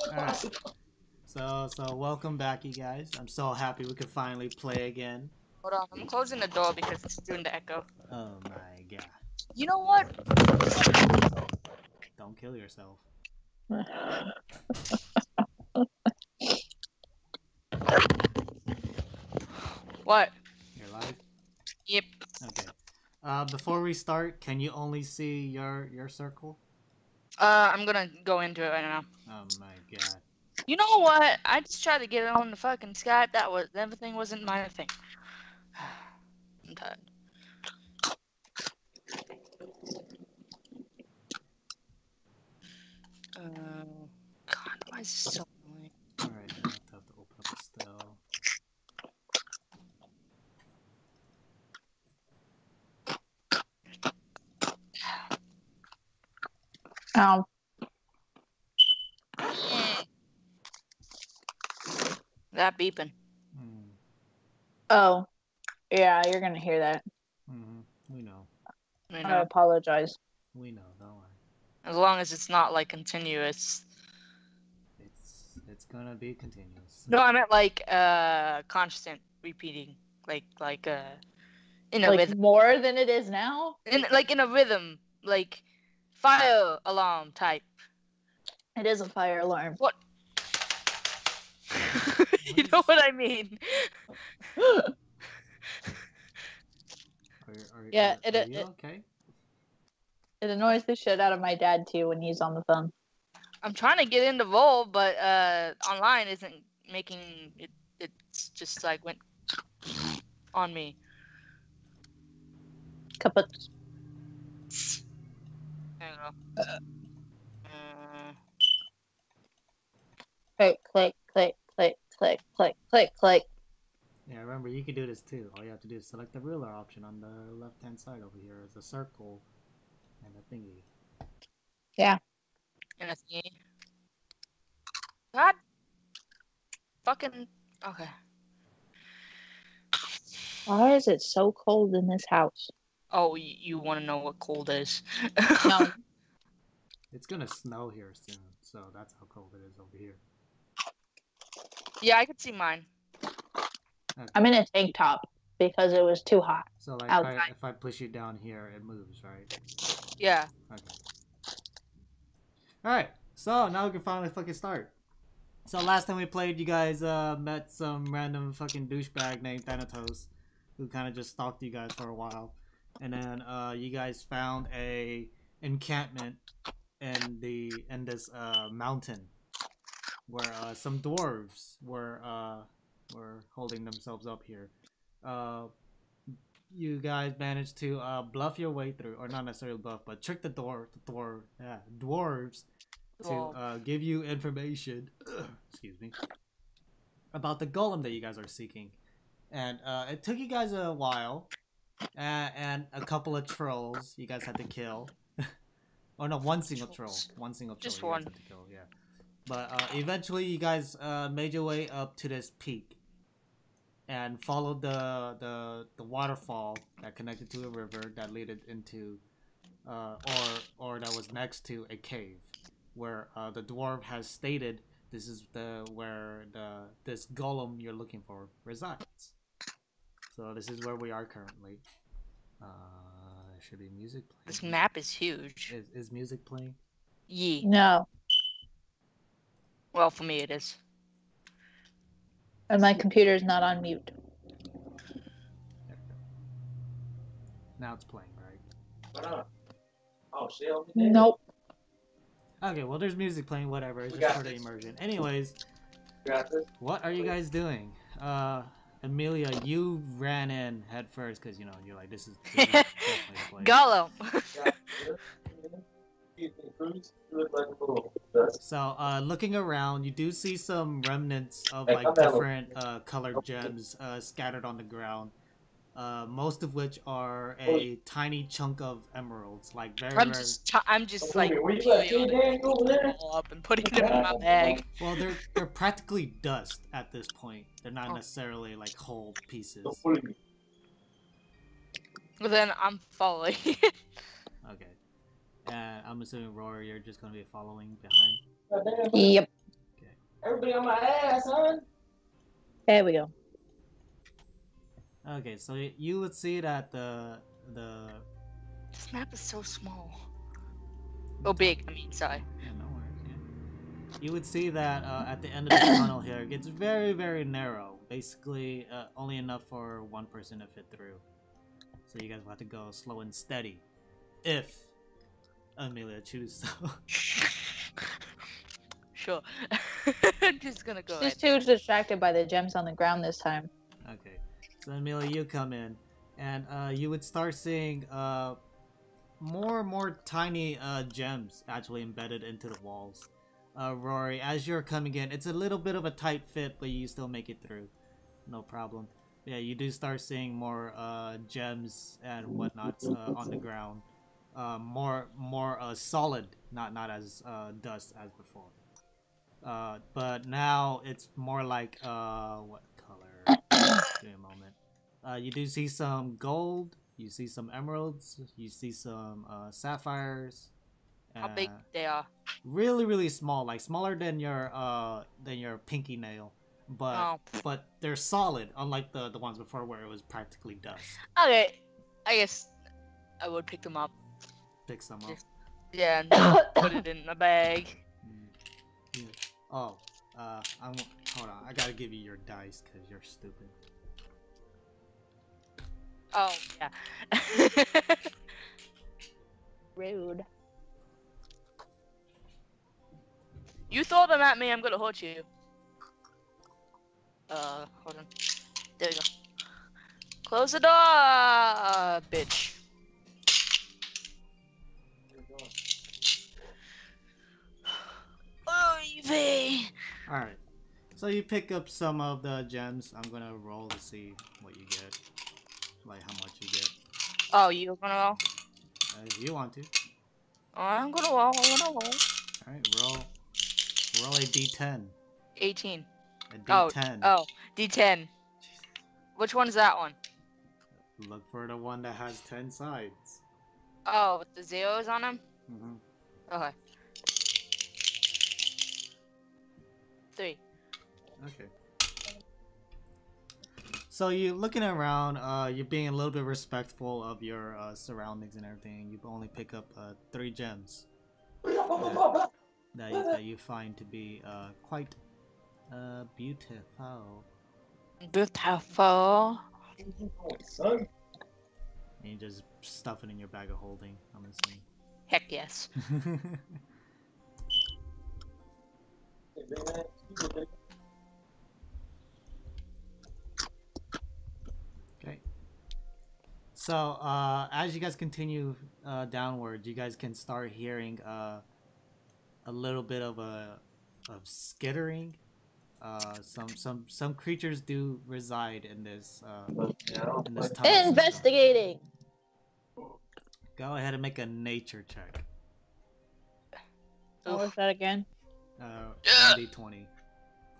Alright. So welcome back, you guys. I'm so happy we could finally play again. Hold on, I'm closing the door because it's doing the echo. Oh my god. You know what? Don't kill yourself. What? You're live? Yep. Okay. Before we start, can you only see your circle? I'm gonna go into it right now. Oh my god. You know what? I just tried to get it on the fucking Skype. Everything wasn't my thing. I'm tired. God, why is this so annoying? Alright, I have to open up the spell. Ow. That beeping. Oh. Yeah, you're gonna hear that. We know. I apologize. We know, don't worry. As long as it's not like continuous. It's gonna be continuous. No, I meant like constant repeating. Like in a Like rhythm. more than it is now? In a rhythm. Like fire alarm type. It is a fire alarm. What? You know what I mean? Yeah, are you okay? It annoys the shit out of my dad too when he's on the phone. I'm trying to get into Roll, but online isn't making it. It's just like went on me. Kaput. There you go. Click, click, click, click, click, click, click, click. Yeah, remember, you can do this too. All you have to do is select the ruler option on the left-hand side over here as a circle and a thingy. Yeah. And a thingy. God. Fucking. Okay. Why is it so cold in this house? Oh, you want to know what cold is? No. It's gonna snow here soon, so that's how cold it is over here. Yeah, I could see mine. Okay. I'm in a tank top because it was too hot. So like if I push you down here, it moves, right? Yeah. Okay. Alright, so now we can finally fucking start. So last time we played, you guys met some random fucking douchebag named Thanatos, who kind of just stalked you guys for a while. And then you guys found a encampment in this mountain where some dwarves were holding themselves up here. You guys managed to bluff your way through, or not necessarily bluff, but trick the dwarves to give you information excuse me, about the golem that you guys are seeking. And it took you guys a while, and a couple of trolls you guys had to kill. Oh no, one single troll. Just you guys had to kill, yeah. But eventually you guys made your way up to this peak and followed the waterfall that connected to a river that led into or that was next to a cave where the dwarf has stated this is where this golem you're looking for resides. So this is where we are currently. There should be music playing. This map is huge. Is music playing? Yee. No. Well, for me it is. And my computer is not on mute. Now it's playing, right? Oh, shit. Nope. Okay, well there's music playing, whatever. It's just for the immersion. Anyways, what are you guys doing? Amelia, you ran in head first because you know you're like this is definitely the place. Golem. So, looking around, you do see some remnants of like different colored gems scattered on the ground. Most of which are a tiny chunk of emeralds, like very I'm rare. just like pulling it all up and putting it in my bag. Well, they're practically dust at this point. They're not necessarily like whole pieces. Well, then I'm following. Okay. And I'm assuming Rory, you're just gonna be following behind. Yep. Okay. Everybody on my ass, son. There we go. Okay, so you would see that the This map is so small. Oh, big. I mean, sorry. yeah, no worries. Yeah. You would see that at the end of the tunnel here, it gets very, very narrow. Basically, only enough for one person to fit through. So you guys will have to go slow and steady, if Amelia chooses so. Sure. I'm just gonna go She's ahead. too distracted by the gems on the ground this time. Okay, so Amelia, you come in, and you would start seeing more tiny gems actually embedded into the walls. Rory, as you're coming in, it's a little bit of a tight fit, but you still make it through, no problem. Yeah, you do start seeing more gems and whatnot on the ground. More solid, not as dust as before. But now it's more like what color? Give me a moment. You do see some gold. You see some emeralds. You see some sapphires. How big they are? Really, really small, like smaller than your pinky nail. But they're solid, unlike the ones before where it was practically dust. Okay, I guess I would pick them up. Pick some up. Yeah, and put it in a bag. Yeah. Oh, hold on. I gotta give you your dice because you're stupid. Oh, yeah. Rude. You throw them at me, I'm gonna hurt you. Hold on. There we go. Close the door, bitch. Alright. So you pick up some of the gems. I'm gonna roll to see what you get. Like how much you get. Oh, you're gonna roll? If you want to. Oh, I'm gonna roll. Alright, roll a d10. 18. A d10. Oh, d10. Which one's that one? Look for the one that has 10 sides. Oh, with the zeros on them? Mm-hmm. Okay. 3. Okay. So you're looking around, you're being a little bit respectful of your surroundings and everything. You only pick up 3 gems that you find to be quite beautiful. Beautiful. And you just stuff it in your bag of holding, I'm assuming. Heck yes. Okay. So, as you guys continue downward, you guys can start hearing a little bit of skittering. Some creatures do reside in this tunnel system. Investigating. Go ahead and make a nature check. What was that again? 1d20.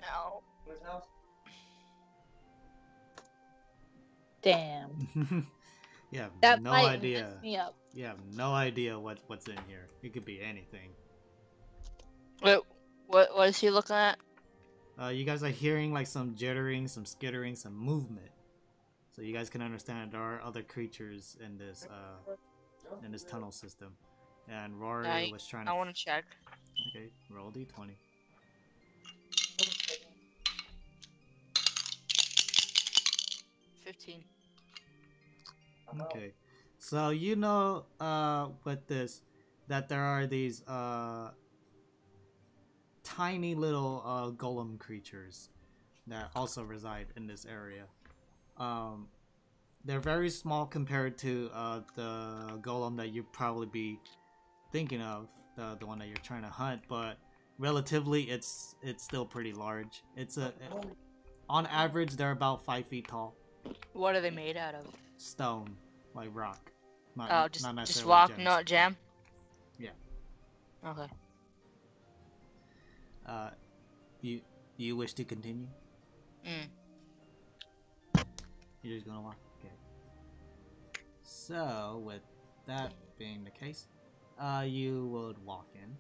No. Damn. You have That no might idea. mess me up. You have no idea what's in here. It could be anything. Wait, what is he looking at? You guys are hearing like some jittering, some skittering, some movement. So you guys can understand there are other creatures in this tunnel system. And Rory was trying to... I want to check. Okay, roll d20. 15. Okay, so you know with this that there are these tiny little golem creatures that also reside in this area. They're very small compared to the golem that you'd probably be thinking of, the one that you're trying to hunt, but relatively it's still pretty large. On average they're about 5 feet tall. What are they made out of? Stone, like rock. Just rock, gems. not jam? Yeah. Okay. You wish to continue? Mm. You're just gonna walk? Okay. So, with that being the case, you would walk in.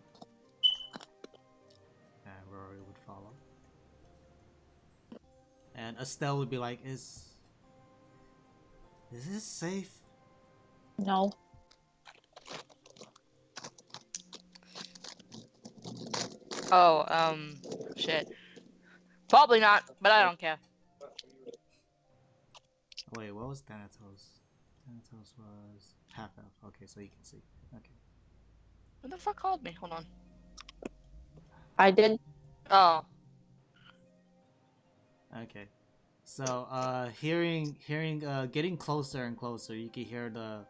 And Rory would follow. And Estelle would be like, "Is this safe?" No. Oh, shit. Probably not, but I don't care. Wait, what was Thanatos? Thanatos was half elf. Okay, so you can see. Okay. Who the fuck called me? Hold on. I did. Oh. Okay. So, getting closer and closer, you can hear the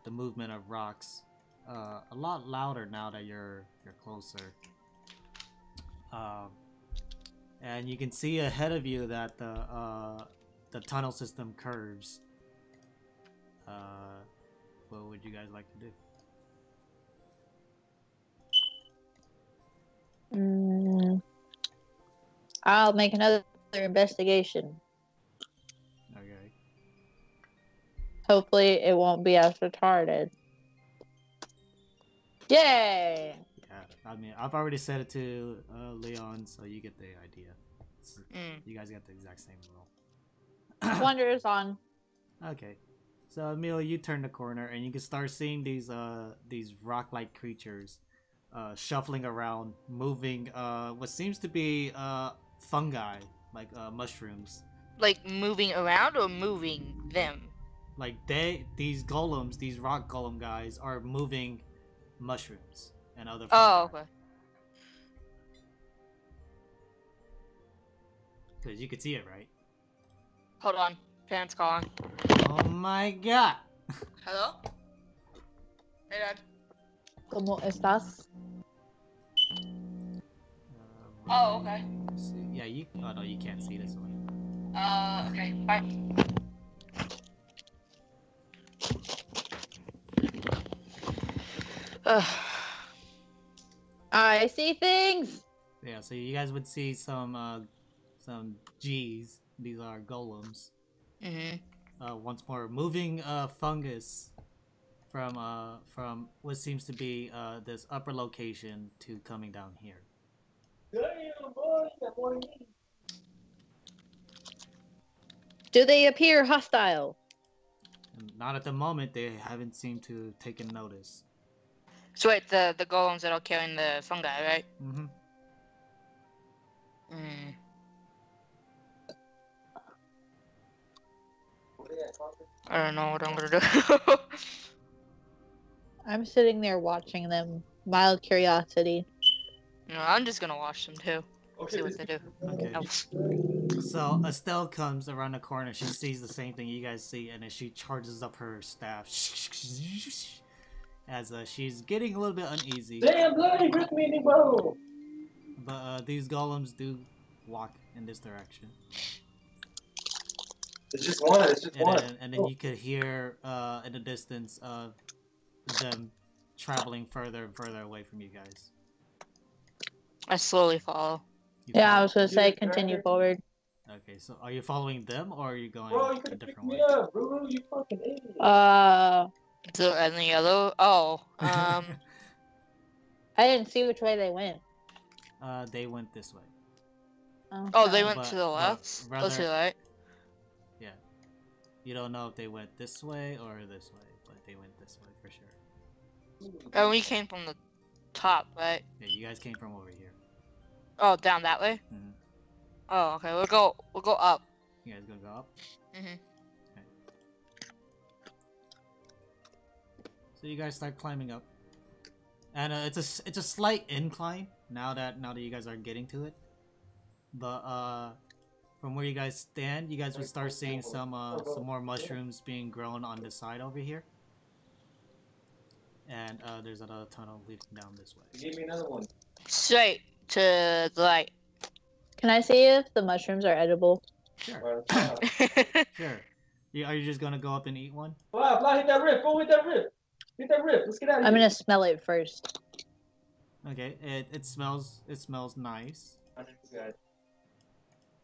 movement of rocks, a lot louder now that you're closer. And you can see ahead of you that the tunnel system curves. What would you guys like to do? I'll make another investigation. Okay. Hopefully, it won't be as retarded. Yay! Yeah, I mean, I've already said it to Leon, so you get the idea. You guys got the exact same role. Wonder is on. Okay, so Amelia, you turn the corner and you can start seeing these rock-like creatures shuffling around, moving what seems to be fungi, like mushrooms. Like moving around or moving them? Like these golems, these rock golem guys, are moving mushrooms and other fungi. Oh, okay. Because you could see it, right? Hold on. Parents calling. Oh my god! Hello? Hey, Dad. ¿Cómo estás? Oh, okay. Yeah, you. Oh no, you can't see this one. Okay. Bye. I see things. Yeah, so you guys would see some G's. These are golems. Once more, moving fungus from what seems to be this upper location to coming down here. Do they appear hostile? And not at the moment. They haven't seemed to have taken notice. So wait, the golems that are carrying the fungi, right? Mm-hmm. I don't know what I'm gonna do. I'm sitting there watching them. Mild curiosity. No, I'm just gonna watch them too. See what they do. Okay. Oh. So Estelle comes around the corner. She sees the same thing you guys see, and then she charges up her staff as she's getting a little bit uneasy. Damn bloody rip me, bro. But these golems do walk in this direction. It's just one. It's just one. And then you could hear in the distance them traveling further and further away from you guys. I slowly follow. Yeah, I was gonna say continue forward. Okay, so are you following them or are you going Bro, you a could different pick way? me up, bro. You fucking idiot. So, and the yellow? Oh, I didn't see which way they went. They went this way. Oh, they went But- to the left? but Go to the right? Yeah. You don't know if they went this way or this way, but they went this way for sure. And we came from the top, right? Yeah, you guys came from over here. Oh, down that way? Mhm. Oh, okay. We'll go up. You guys gonna go up? Mhm. So you guys start climbing up, and it's a slight incline now that you guys are getting to it. But from where you guys stand, you guys would start seeing some more mushrooms being grown on this side over here. And there's another tunnel leading down this way. Give me another one. Straight to the right. Can I see if the mushrooms are edible? Sure, sure. Are you just gonna go up and eat one? Fly, hit that rip. Go hit that rip. Hit that rip. Let's get out of here. I'm gonna smell it first. Okay, it smells nice,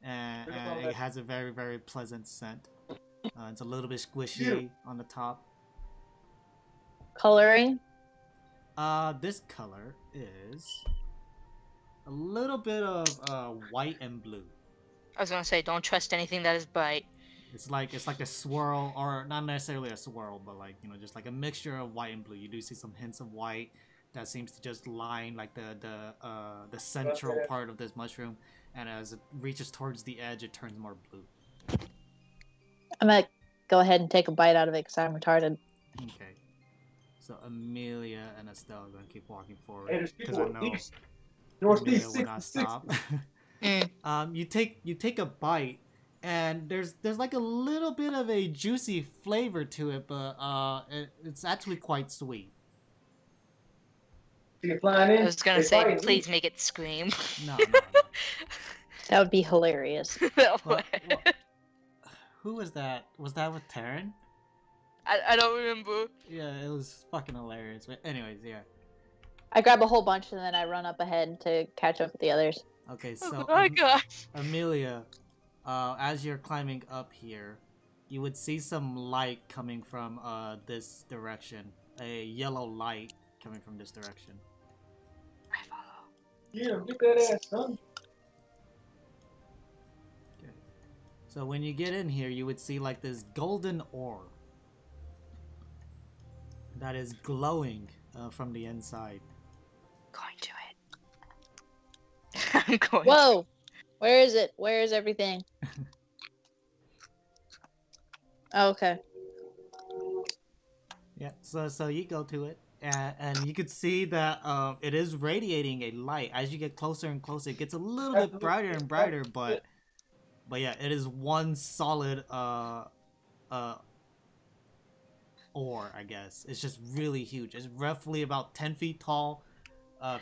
and it has a very, very pleasant scent. It's a little bit squishy on the top. Coloring? This color is a little bit of white and blue. I was gonna say, don't trust anything that is bite. It's like a swirl, or not necessarily a swirl, but like, you know, just like a mixture of white and blue. You do see some hints of white that seems to just line like the central part of this mushroom, and as it reaches towards the edge, it turns more blue. I'm gonna go ahead and take a bite out of it because I'm retarded. Okay. So Amelia and Estelle are gonna keep walking Hey, forward there's because people I know east. Amelia Northeast, will not 66. stop. You take a bite, and there's like a little bit of a juicy flavor to it, but it's actually quite sweet. You flying in? I was gonna They say, flying please east. make it scream. No. That would be hilarious. What- Who was that? Was that with Taryn? I don't remember. Yeah, it was fucking hilarious. But anyways, yeah. I grab a whole bunch and then I run up ahead to catch up with the others. Okay, so Oh my gosh. Amelia, as you're climbing up here, you would see some light coming from this direction. A yellow light coming from this direction. I follow. Yeah, get that ass, son. Okay. So when you get in here, you would see like this golden ore that is glowing from the inside. Going to it. I'm going. Whoa! Where is it? Where is everything? Oh, okay. Yeah, so you go to it, and you could see that it is radiating a light. As you get closer and closer, it gets a little bit brighter and brighter, but yeah, it is one solid ore, I guess. It's just really huge. It's roughly about 10 feet tall,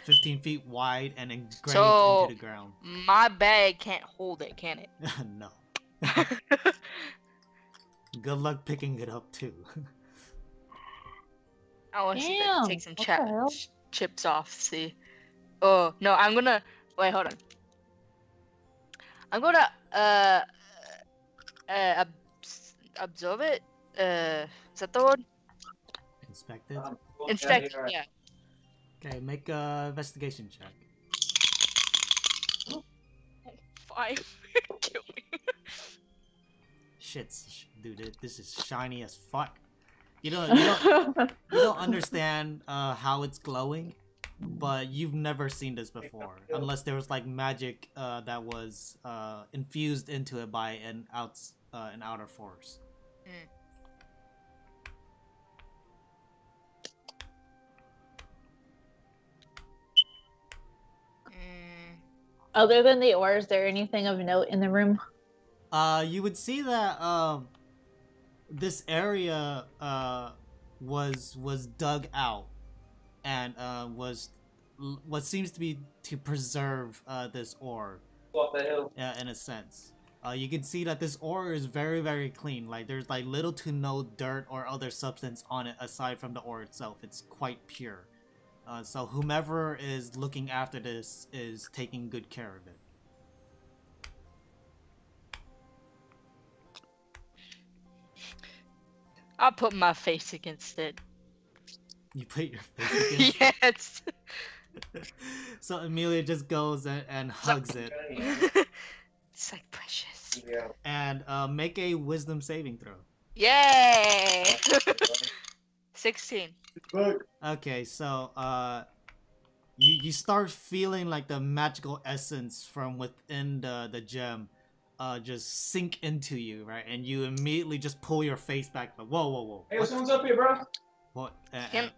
15 feet wide, and engraved So- into the ground. My bag can't hold it, can it? No. Good luck picking it up too. I want to see if I Damn, can take some what the hell? chips off. See. Oh no, I'm gonna wait. Hold on. I'm gonna absorb it. Is that the word? Inspect it. Inspect. Yeah. Okay, make a investigation check. 5. Kill me. Shit, dude, this is shiny as fuck. You don't understand how it's glowing, but you've never seen this before, unless there was like magic that was infused into it by an outer force. Other than the ore, is there anything of note in the room? You would see that this area was dug out and was what seems to be to preserve this ore Off the hill. in a sense. You can see that this ore is very, very clean. Like there's like little to no dirt or other substance on it aside from the ore itself. It's quite pure. So whomever is looking after this is taking good care of it. I'll put my face against it. You put your face against it. Yes. So Amelia just goes and hugs it It's like precious. Yeah. and make a wisdom saving throw. Yay! 16. Look. Okay, so you start feeling like the magical essence from within the gem just sink into you, right? And you immediately just pull your face back like, whoa. Hey, someone's up here, bro. What? Can-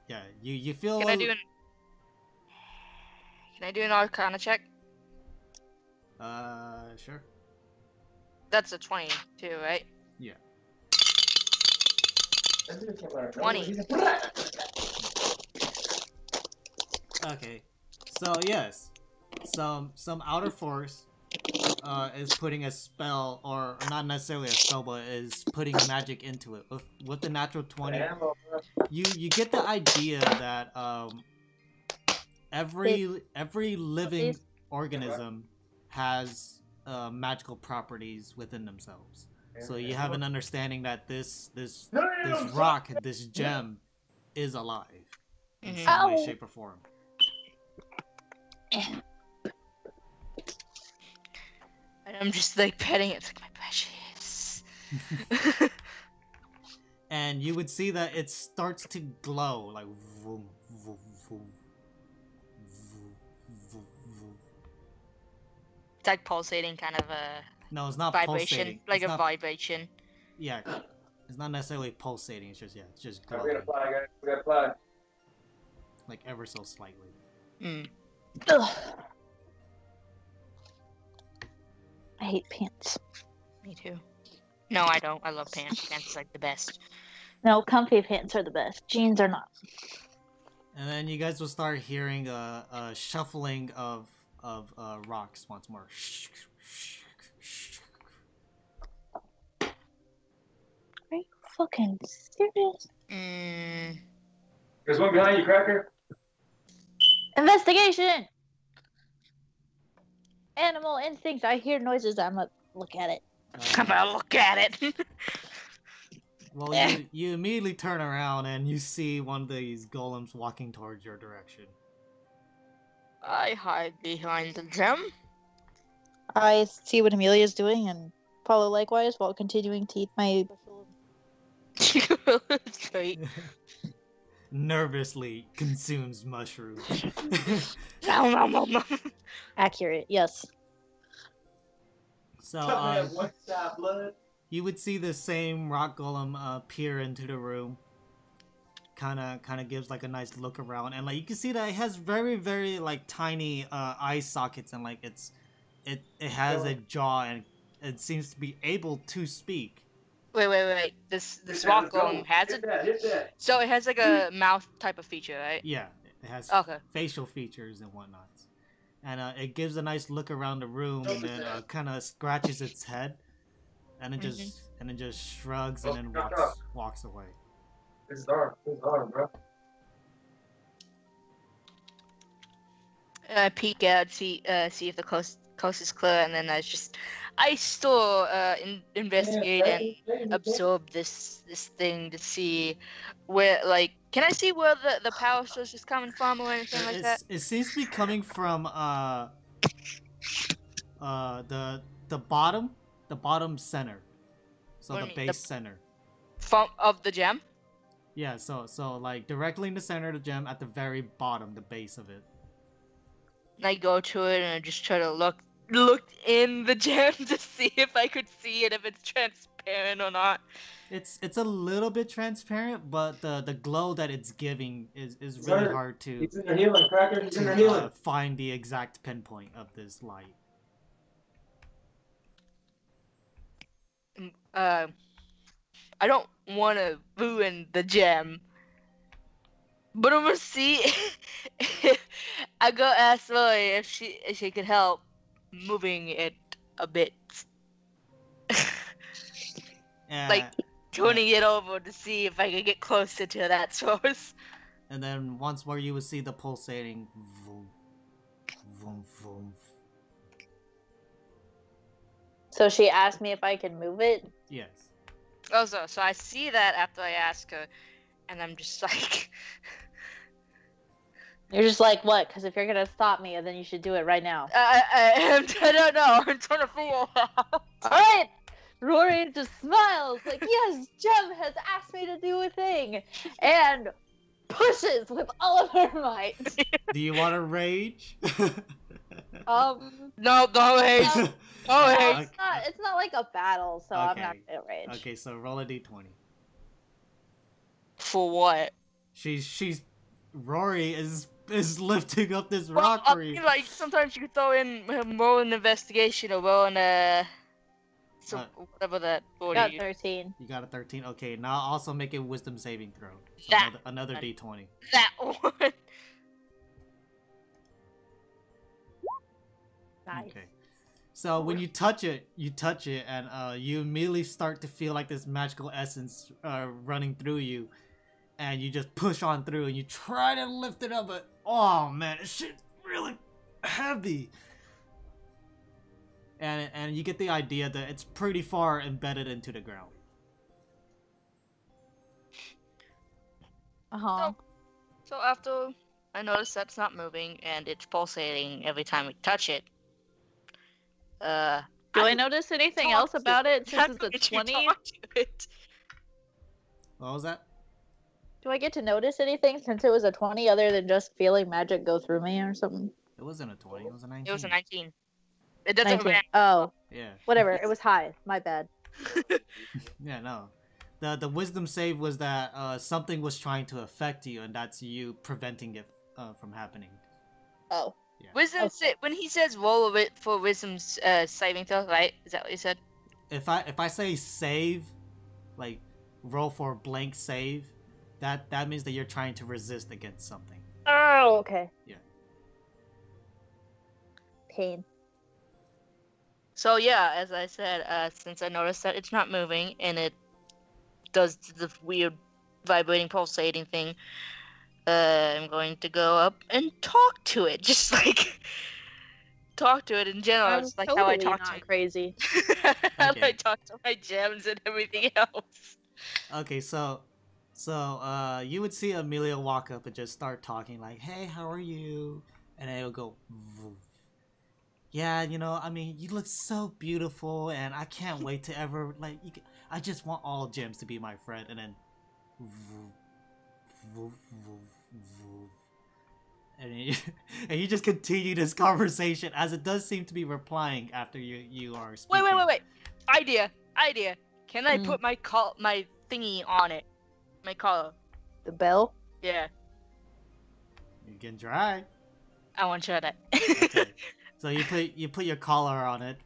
Yeah, you feel Can I do an Arcana check? sure. That's a 22, right? Yeah. 20. Okay. So yes. Some outer force is putting a spell, or not necessarily a spell, but is putting magic into it. With the natural 20, you get the idea that every living organism has magical properties within themselves. So you have an understanding that this rock, this gem, is alive in some way, Ow. shape, or form. I I'm just like petting it. It's like, my precious. And you would see that it starts to glow, like vroom, vroom, vroom, vroom, vroom, vroom. It's like pulsating kind of a No, it's not vibration. pulsating. Like It's a not, vibration. yeah, it's not necessarily pulsating. It's just it's just We glowing, gotta fly, guys. We gotta fly. like ever so slightly. Mm. Ugh. I hate pants. Me too. No, I don't. I love pants. Pants is like the best. No, comfy pants are the best. Jeans are not. And then you guys will start hearing a shuffling of rocks once more. Are you fucking serious? There's one behind you, Cracker. Investigation! Animal instincts. I hear noises. I'm gonna look at it. I'm gonna look at it. Well, you immediately turn around and you see one of these golems walking towards your direction. I hide behind the gem. I see what Amelia's doing and follow likewise while continuing to eat my Great. Nervously consumes mushrooms. Nom, nom, nom, nom. accurate. Yes. So, One shot blood. you would see the same rock golem peer into the room. Kind of gives like a nice look around, and like you can see that it has very, very like tiny eye sockets, and like it has a jaw, and it seems to be able to speak. Wait. This rock golem has Hit it. that, hit that. So it has like a mouth type of feature, right? Yeah, it has Okay. facial features and whatnot, and it gives a nice look around the room, and then kind of scratches its head, and it just shrugs and then walks away. It's dark. It's dark, bro. I peek out, see if the coast is clear, and then I still investigate and absorb this thing to see where, like, can I see where the power source is coming from or anything like that? It seems to be coming from the bottom center, so What the do you mean, base center. Of the gem? Yeah, so like directly in the center of the gem, at the very bottom, the base of it. And I go to it and I just try to look in the gem to see if I could see it, if it's transparent or not. It's a little bit transparent, but the glow that it's giving is really hard to He's in there healing, Cracker. He's in there healing. find the exact pinpoint of this light. I don't want to ruin the gem, but I'm gonna see. I go ask Lily if she could help moving it a bit, like turning it over to see if I could get closer to that source. And then once more, you would see the pulsating. Vroom, vroom, vroom. So she asked me if I could move it. Yes. Oh, so I see that after I ask her, and I'm just like, You're just like, what? Because if you're gonna stop me, then you should do it right now. I don't know. I'm trying to figure it out. All right. Rory just smiles like, yes, Jem has asked me to do a thing, and pushes with all of her might. Do you want to rage? No, don't rage. Don't rage. It's not like a battle, so I'm Okay. not gonna rage. Okay, so roll a d20. For what? She's Rory is lifting up this Well, I rockery. mean, like, sometimes you could throw in roll an investigation or roll in whatever that order Got you. 13. You got a 13. Okay, now also make a wisdom saving throw. So That- another d20. That one. Nice. Okay. So when you touch it, and you immediately start to feel like this magical essence running through you, and you just push on through, and you try to lift it up, but oh man, this shit's really heavy. And you get the idea that it's pretty far embedded into the ground. Uh-huh. So after I notice that's not moving and it's pulsating every time we touch it, Do I notice anything talk else to about it How since it's a could you 20? talk to it? What was that? Do I get to notice anything since it was a 20 other than just feeling magic go through me or something? It wasn't a 20. It was a 19. It was a 19. It doesn't 19. matter. Oh, Yeah. whatever. It was high. My bad. Yeah, no. The wisdom save was that something was trying to affect you, and that's you preventing it from happening. Oh. Yeah. Wisdom when he says roll it for wisdom's saving throw, right? Is that what you said? If I say save, like roll for blank save, that means that you're trying to resist against something. Oh, okay. Yeah. Pain. So yeah, as I said, since I noticed that it's not moving and it does the weird vibrating pulsating thing, I'm going to go up and talk to it. Just like talk to it in general. I'm It's like totally how I talk to not it. crazy. How Okay. I talk to my gems and everything else. Okay, so you would see Amelia walk up and just start talking like, "Hey, how are you?" And then it'll go, "Voof. Yeah, you know, I mean, you look so beautiful, and I can't wait to ever I just want all gems to be my friend." And then, "Voof, voof, voof, voof." And you just continue this conversation as it does seem to be replying after you are speaking. Wait. Idea. Can I put my thingy on it? My collar. The bell? Yeah, You can try. I want to try that. Okay. So you put your collar on it.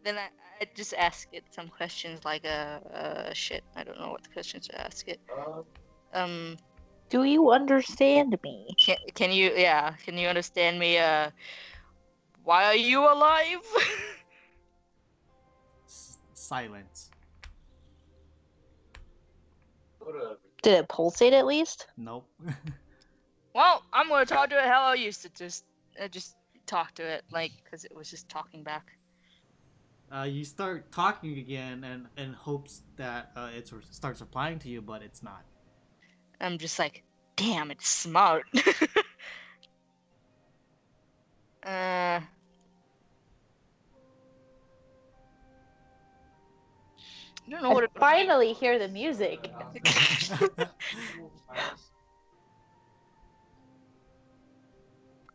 Then I just ask it some questions like shit. I don't know what the questions to ask it. Do you understand me? Can you understand me? Why are you alive? Silence. Did it pulsate at least? Nope. Well, I'm gonna talk to it how I used to just talk to it, like, cause it was just talking back. You start talking again and in hopes that it starts replying to you, but it's not. I'm just like, damn, it's smart. I don't know what I finally hear the music.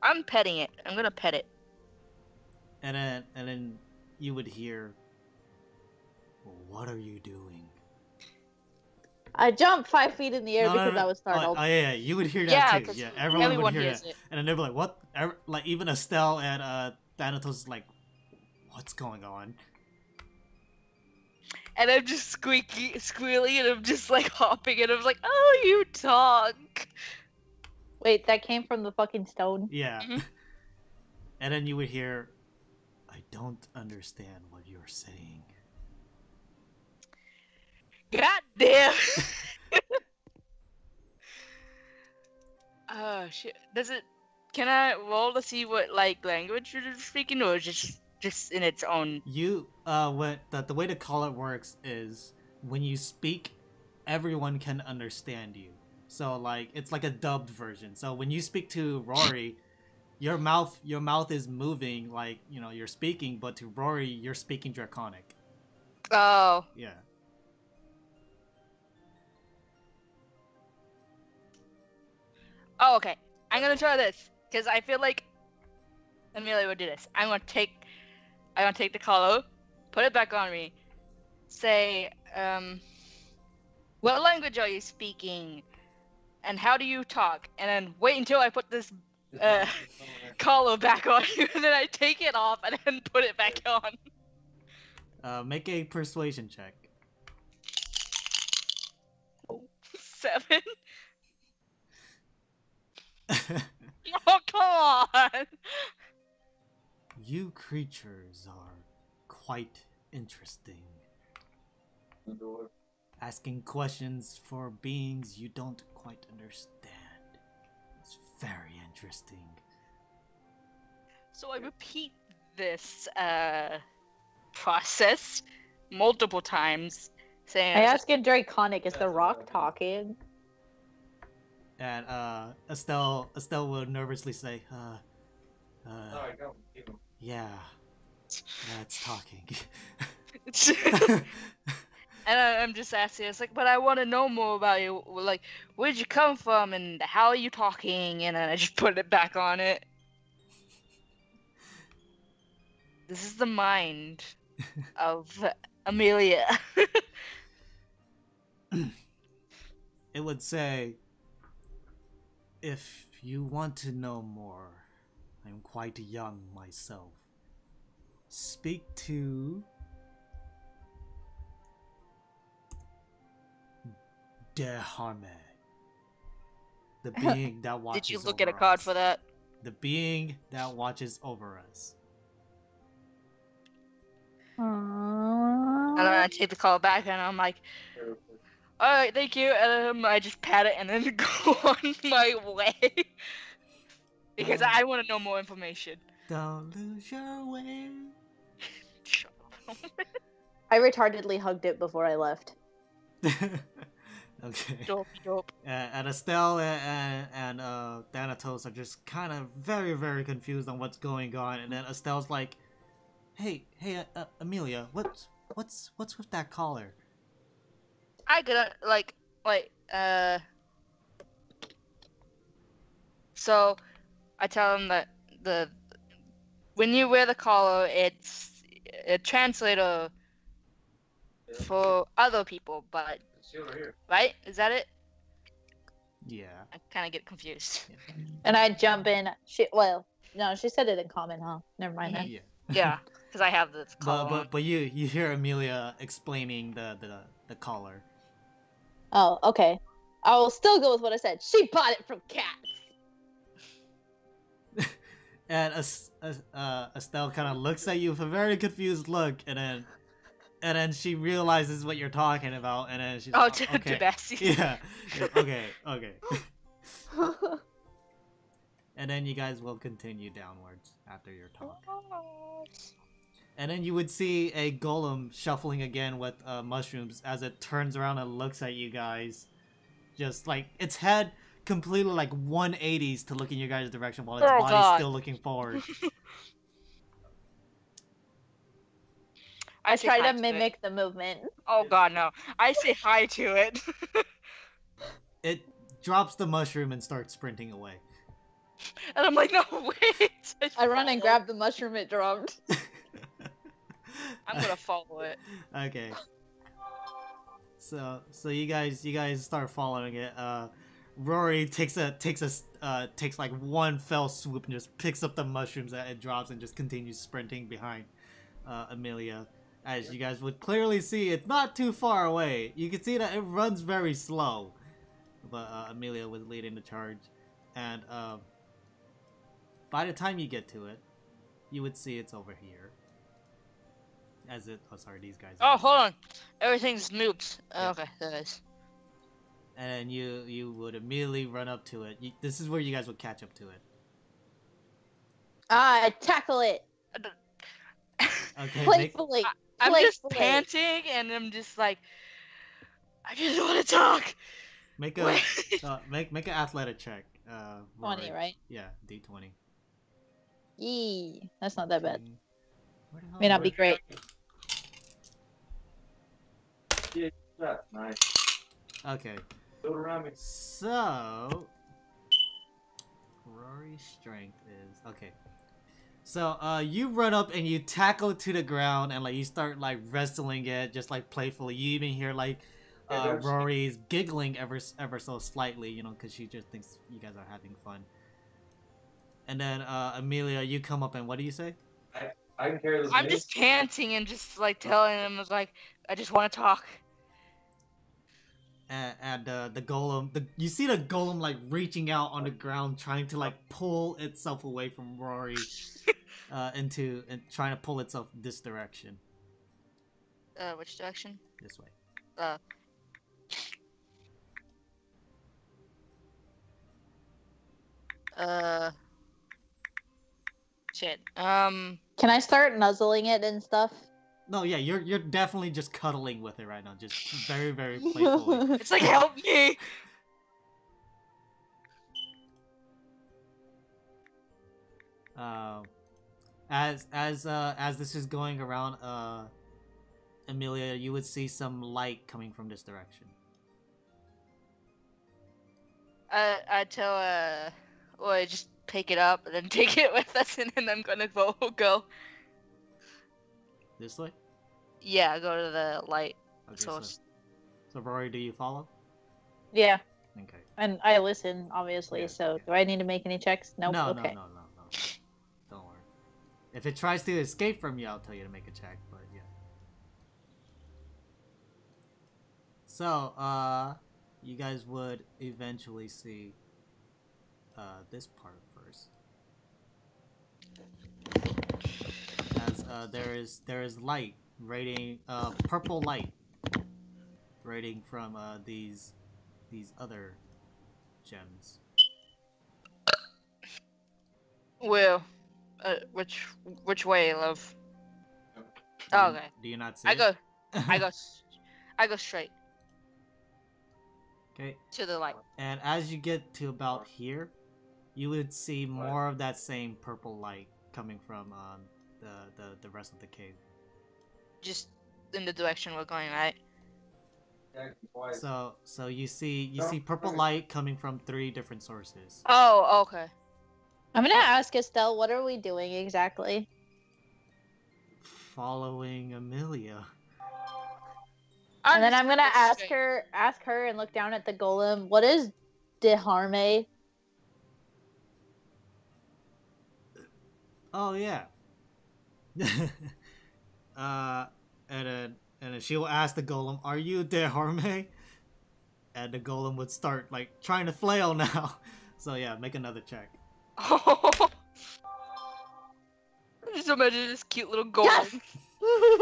I'm petting it. I'm gonna pet it. And then you would hear, "What are you doing?" I jumped 5 feet in the air because I was Oh, startled. yeah, you would hear that Yeah, too. 'cause Yeah, everyone would hear hears that. it. And then they'd be like, "What?" Like even Estelle and Thanatos is like, "What's going on?" And I'm just squealing, and I'm just like hopping, and I'm like, oh, you talk. Wait, that came from the fucking stone? Yeah. Mhm. And then you would hear, "I don't understand what you're saying." God damn. Oh shit. Can I roll to see what like language you're speaking, or just in its own? You the way the collar works is when you speak, everyone can understand you. So like it's like a dubbed version. So when you speak to Rory, your mouth is moving like, you know, you're speaking, but to Rory you're speaking Draconic. Oh. Yeah. Oh, okay. I'm gonna try this because I feel like Amelia would do this. I'm gonna take the collar, put it back on me, say, what language are you speaking, and how do you talk, and then wait until I put this collar back on you, and then I take it off and then put it back on. Make a persuasion check. 7. Oh, come on! You creatures are quite interesting. Asking questions for beings you don't quite understand. It's very interesting. So I repeat this process multiple times, saying, I ask in Draconic, is the rock talking? And Estelle will nervously say, yeah. That's talking. And I'm just asking, it's like, but I want to know more about you. Like, where'd you come from, and how are you talking? And then I just put it back on it. This is the mind of Amelia. It would say, if you want to know more, I'm quite young myself. Speak to Deharme, the being that watches Did you look over at a card us. for that? The being that watches over us. And then I take the call back, and I'm like, all right, thank you. And I just pat it and then go on my way. Because I want to know more information. Don't lose your way. Shut up. I retardedly hugged it before I left. Okay. Dope. And Estelle and Thanatos are just kind of very, very confused on what's going on. And then Estelle's like, "Hey, Amelia, what's with that collar?" I could So I tell him that when you wear the collar, it's a translator for other people, but right? Is that it? Yeah. I kind of get confused. And I jump in. She said it in common, huh? Never mind that. Yeah. Yeah, because I have this collar. But you hear Amelia explaining the collar. Oh, okay. I will still go with what I said. She bought it from cats. And Estelle kind of looks at you with a very confused look, and then she realizes what you're talking about, and then she's okay. Yeah. Okay. And then you guys will continue downwards after your talk. And then you would see a golem shuffling again with mushrooms as it turns around and looks at you guys. Just like its head completely like 180s to look in your guys' direction while its body's still looking forward. I try to mimic the movement. Oh god, no. I say hi to it. It drops the mushroom and starts sprinting away. And I'm like, no, wait. I run and grab the mushroom it dropped. I'm gonna follow it. Okay. So you guys start following it. Rory takes like one fell swoop and just picks up the mushrooms that it drops and just continues sprinting behind Amelia. As you guys would clearly see, it's not too far away. You can see that it runs very slow, but Amelia was leading the charge, and by the time you get to it, you would see it's over here. As it, oh sorry, these guys. Oh, hold on, everything's moved. Yeah. Okay, there it is. And you would immediately run up to it. This is where you guys would catch up to it. I tackle it. Okay. Playfully. I'm just panting, and I'm just like, I just want to talk. Make a make an athletic check. 20, right? Yeah, D20. Yee, that's not that bad. Where the hell- May not be great. Yeah, that's nice. Okay. Build around me. So Rory's strength is okay. So you run up and you tackle it to the ground and like you start like wrestling it just like playfully. You even hear like Rory's giggling ever so slightly, you know, because she just thinks you guys are having fun. And then Amelia, you come up and what do you say? I can carry this. I'm just panting and just like telling him like, I just want to talk. And the golem, you see the golem like reaching out on the ground, trying to like pull itself away from Rory, and trying to pull itself this direction. Which direction? This way. Shit. Can I start nuzzling it and stuff? No, yeah, you're definitely just cuddling with it right now, just very, very playfully. It's like, help me! As this is going around, Amelia, you would see some light coming from this direction. I tell Roy, just pick it up and then take it with us, and then I'm gonna go. This way? Yeah, go to the light Okay, source. so Rory, do you follow? Yeah, Okay. and I listen, obviously. Yeah, So, yeah. do I need to make any checks? Nope. No, Okay. no. Don't worry. If it tries to escape from you, I'll tell you to make a check, but yeah. So, you guys would eventually see this part first. As there is light radiating, purple light radiating from these other gems. Well, which way, love? Oh, okay. Do you not see? I it? go I go straight Okay. to the light. And as you get to about here, you would see more of that same purple light coming from the rest of the cave. Just in the direction we're going, right? So you see purple light coming from 3 different sources. Oh, okay. I'm gonna ask Estelle, what are we doing exactly? Following Amelia. And then I'm gonna ask straight. her and look down at the golem. What is Deharme? Oh yeah. And then she will ask the golem, "Are you Deharme?" And the golem would start like trying to flail now. So yeah, make another check. Oh. Just imagine this cute little golem. Yes!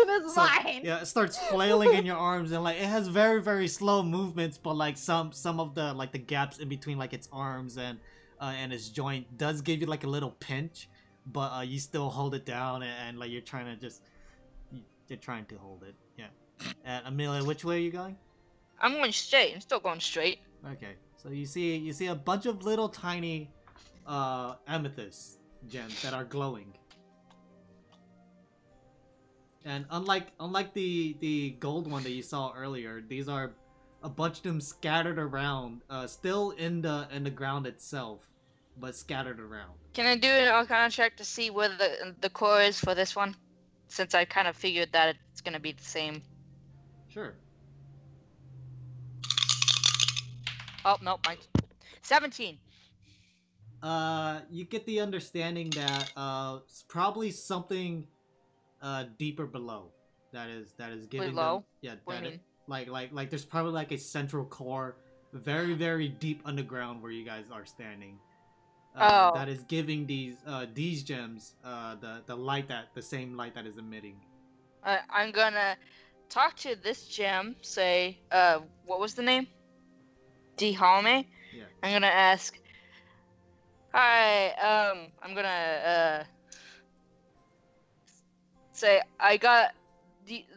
That's So, mine! yeah, it starts flailing in your arms, and like it has very, very slow movements, but like some of the like the gaps in between like its arms and its joint does give you like a little pinch, but you still hold it down, and like you're trying to hold it. Yeah. And Amelia, which way are you going? I'm going straight. I'm still going straight. Okay. So you see a bunch of little tiny amethyst gems that are glowing. And unlike the gold one that you saw earlier, these are a bunch of them scattered around, still in the ground itself, but scattered around. Can I do an Arcana check to see where the core is for this one? Since I kind of figured that it's gonna be the same. Sure. Oh nope, mine. 17. You get the understanding that it's probably something deeper below that is giving Below? them, yeah, What do you that mean? like there's probably like a central core very, very deep underground where you guys are standing, Oh. that is giving these gems the light, the same light that is emitting. I'm gonna talk to this gem, say, what was the name? Dihame? Yeah. I'm gonna ask, hi, I'm gonna, say, I got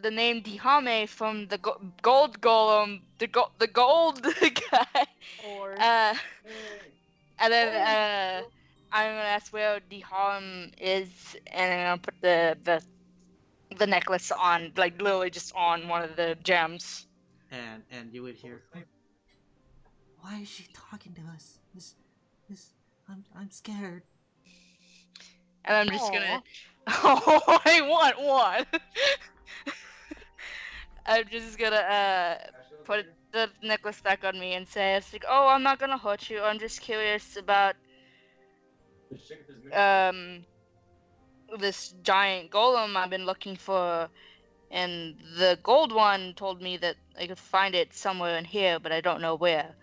the name Dihame from the gold golem, the gold guy. Or And then, I'm gonna ask where Diham is, and I'm gonna put the necklace on, like, literally just on one of the gems. And you would hear, why is she talking to us? I'm scared. And I'm just gonna... Oh, I want one! I'm just gonna, put the necklace back on me and say, it's like, oh, I'm not gonna hurt you, I'm just curious about, this giant golem I've been looking for, and the gold one told me that I could find it somewhere in here, but I don't know where.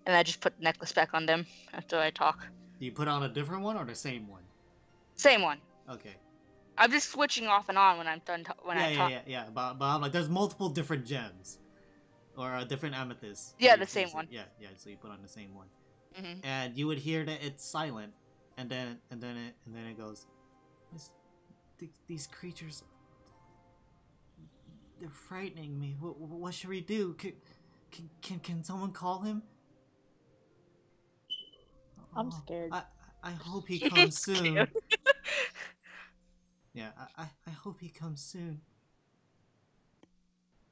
And I just put the necklace back on them after I talk. Do you put on a different one or the same one? Same one. Okay. I'm just switching off and on when I'm done. I talk. Yeah. But I'm like, there's multiple different gems, or different amethysts. Yeah, that the you same use. one. Yeah. So you put on the same one, Mhm. and you would hear that it's silent, and then it goes, these creatures, they're frightening me. What should we do? Can someone call him? I'm Oh, scared. I hope he comes soon. Yeah, I hope he comes soon.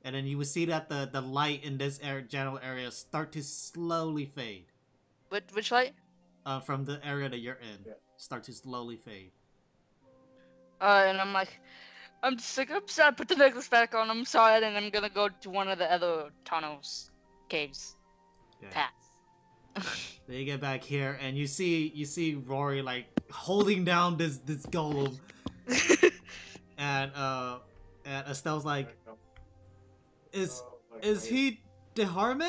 And then you will see that the light in this general area start to slowly fade. Which light? From the area that you're in, start to slowly fade. And I'm like, I'm sorry, put the necklace back on, I'm sorry, and I'm gonna go to one of the other tunnels, caves, paths. Then you get back here, and you see Rory, like, holding down this golem. and Estelle's like, is he Deharme?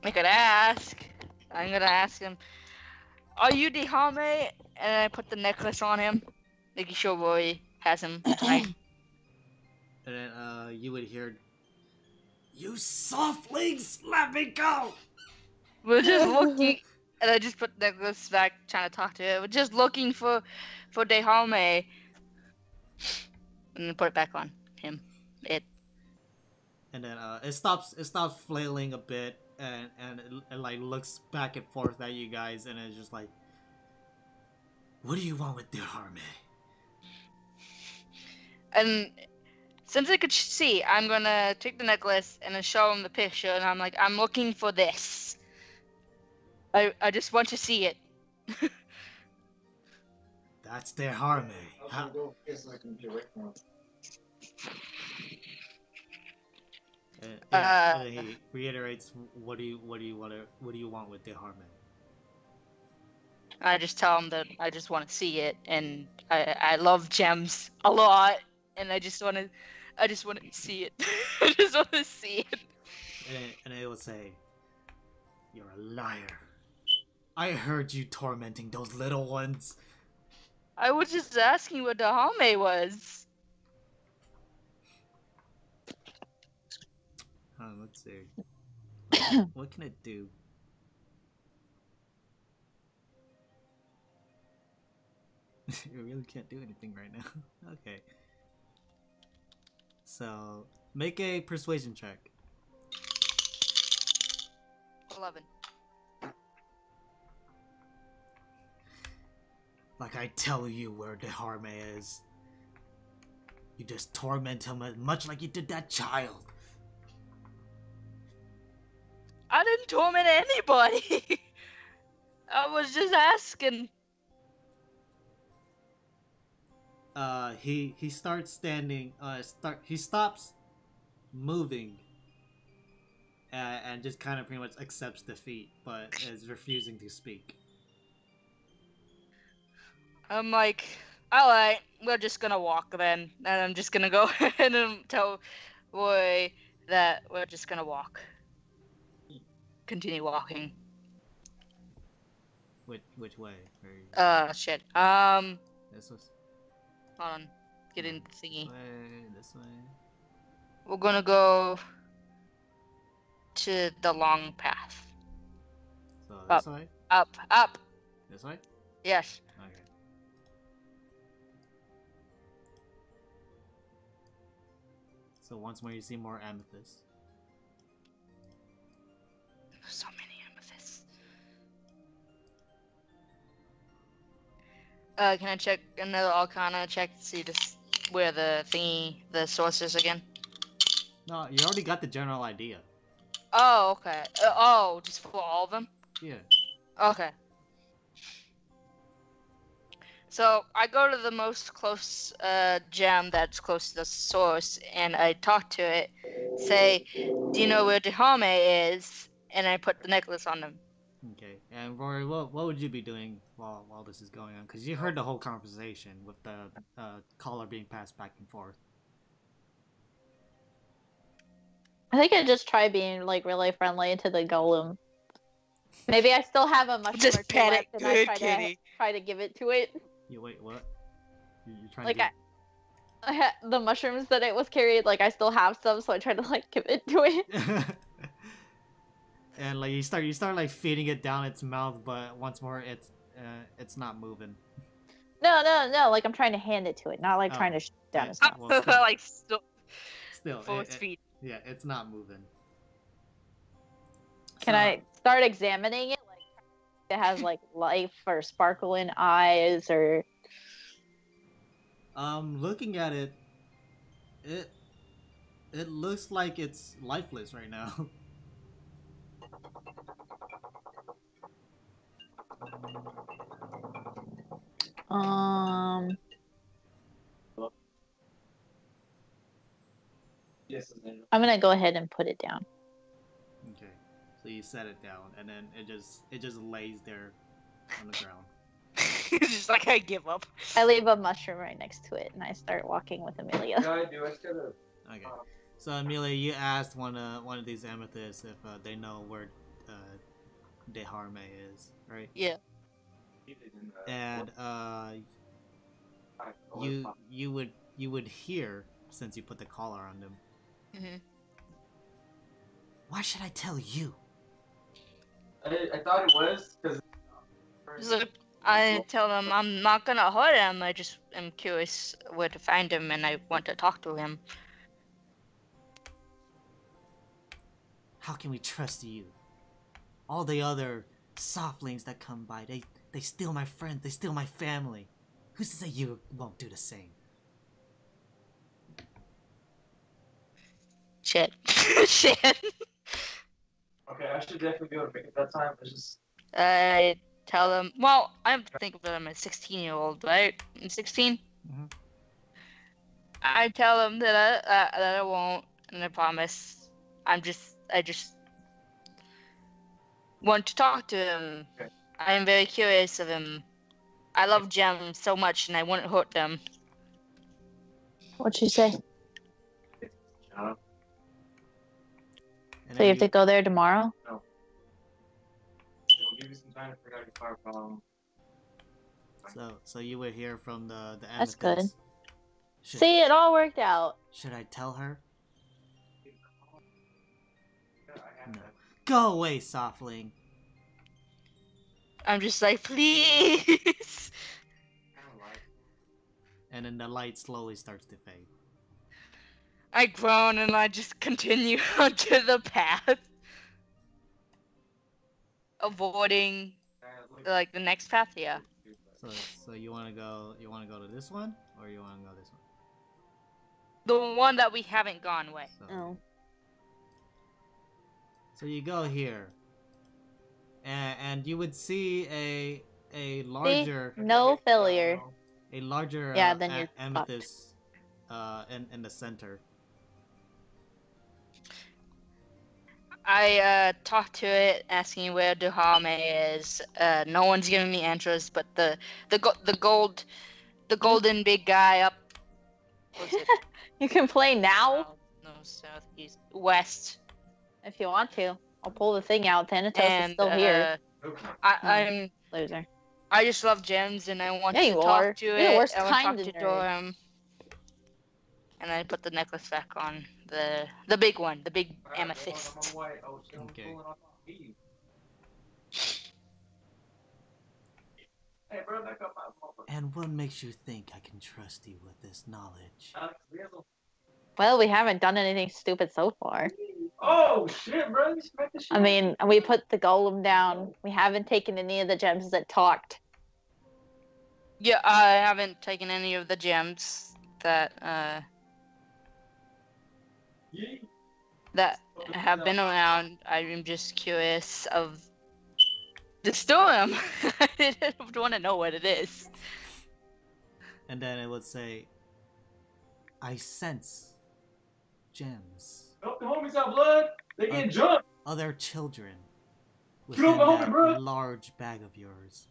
I could ask. I'm gonna ask him, are you Deharme? And I put the necklace on him, making sure Rory has him right. And then you would hear, "You softlings, let me go!" We're just looking, and I just put the necklace back, trying to talk to her. We're just looking for Deharme, and then put it back on him. And then it stops flailing a bit, and it like looks back and forth at you guys, and it's just like, what do you want with Deharme? And since I could see, I'm gonna take the necklace and then show him the picture, and I'm like, I'm looking for this. I just want to see it. That's Deharme. And he reiterates, what do you want with Deharme? I just tell him that I just want to see it, and I love gems a lot, and I just want to see it. I just want to see it. And it will say, "You're a liar. I heard you tormenting those little ones." I was just asking what Deharme was. Let's see. What can it do? You really can't do anything right now. Okay. So, make a persuasion check. 11. Like I tell you where Deharme is. You just torment him much like you did that child. I didn't torment anybody. I was just asking. He starts standing. He stops moving, and just kind of pretty much accepts defeat, but is refusing to speak. I'm like, alright, we're just gonna walk then. And I'm just gonna go ahead and tell Roy that we're just gonna walk. Continue walking. Which way? Shit. This was. Hold on. Get in the thingy. This way. We're gonna go to the long path. So Up. this way? Up. This way? Yes. Okay. So once more you see more amethyst. So many amethysts. Can I check another Arcana check to see where the source is again? No, you already got the general idea. Oh, okay. Just for all of them? Yeah. Okay. So I go to the most close gem that's close to the source, and I talk to it. Say, "Do you know where Deharme is?" And I put the necklace on them. Okay. And Rory, what would you be doing while this is going on? Because you heard the whole conversation with the collar being passed back and forth. I think I just try being like really friendly to the golem. Maybe I still have a mushroom Just or two pet left, it, and I good kitty. try to give it to it. You wait, what? You're trying Like to I had the mushrooms that it was carried. Like I still have some, so I try to like give it to it. And like you start like feeding it down its mouth, but once more it's not moving. No. Like I'm trying to hand it to it, not like trying to down yeah. its mouth. Well, still. Like Still, full speed. Yeah, it's not moving. Can I start examining it? Like, it has like life or sparkle in eyes, or Looking at it, it looks like it's lifeless right now. Yes, I'm gonna go ahead and put it down. Okay, so you set it down, and then it just lays there on the ground. Just like I give up. I leave a mushroom right next to it, and I start walking with Amelia. No, I do. I still do. Okay, so Amelia, you asked one of these amethysts if they know where Deharme is, right? Yeah. And you would hear, since you put the collar on them. Mm-hmm. Why should I tell you? I thought it was because. So I tell them I'm not gonna hurt him. I just am curious where to find him, and I want to talk to him. How can we trust you? All the other softlings that come by, they steal my friends, they steal my family. Who's to say you won't do the same? Shit. Shit. Okay, I should definitely be able to pick it that time. It's just. I tell them. Well, I have to think of them as 16-year-old, right? I'm 16. Mm-hmm. I tell them that I won't, and I promise. I just want to talk to him. Okay. I am very curious of him. I love gems so much, and I wouldn't hurt them. What'd you say? And So you have to go there tomorrow? No. It'll give you some time to figure out your fire problem. So you would hear from the That's amethyst. good. See, it all worked out. Should I tell her? No. Go away, softling. I'm just like, please. And then the light slowly starts to fade. I groan and I just continue onto the path, avoiding like the next path. Yeah. So you want to go to this one, or you want to go this one? The one that we haven't gone with. Oh. So you go here, and you would see a larger No failure. yeah, then you're amethyst in the center. I talked to it, asking where Duhame is. No one's giving me answers, but the golden big guy up. What's it? You can play now No, south, east, west. if you want to. I'll pull the thing out. Thanatos is still here. I'm Loser. I just love gems, and I want Yeah, to you talk are. to You're it. the worst I want to kind talk of to nerd. Durham. And I put the necklace back on. The big one, the big amethyst. Okay. Hey, bro, back up my And what makes you think I can trust you with this knowledge? Well, we haven't done anything stupid so far. Oh shit, bro! You smacked the shit. I mean, we put the golem down. We haven't taken any of the gems that talked. Yeah, I haven't taken any of the gems that that have been around. I'm just curious of the storm. I don't want to know what it is. And then it would say, I sense gems. Help the homies out, blood. They getting jumped. Other children Get off within my homie, that bro. large bag of yours.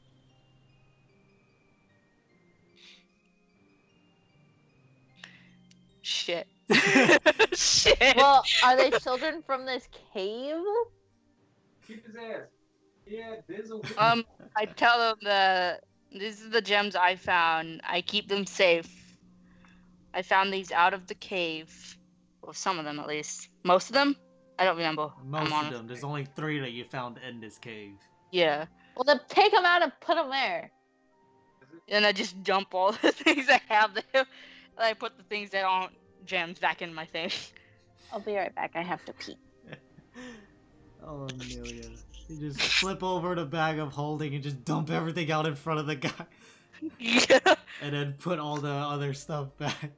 Shit. Shit. Well, are they children from this cave? Keep his ass. Yeah, Dizzle. I tell them that these are the gems I found. I keep them safe. I found these out of the cave. Well, some of them at least. Most of them? I don't remember. Most of them. There's only 3 that you found in this cave. Yeah. Well, then take them out and put them there. And I just dump all the things I have there. And I put the things that aren't gems back in my thing. I'll be right back. I have to pee. Oh, Amelia. You just flip over the bag of holding and just dump everything out in front of the guy. Yeah. and then put all the other stuff back.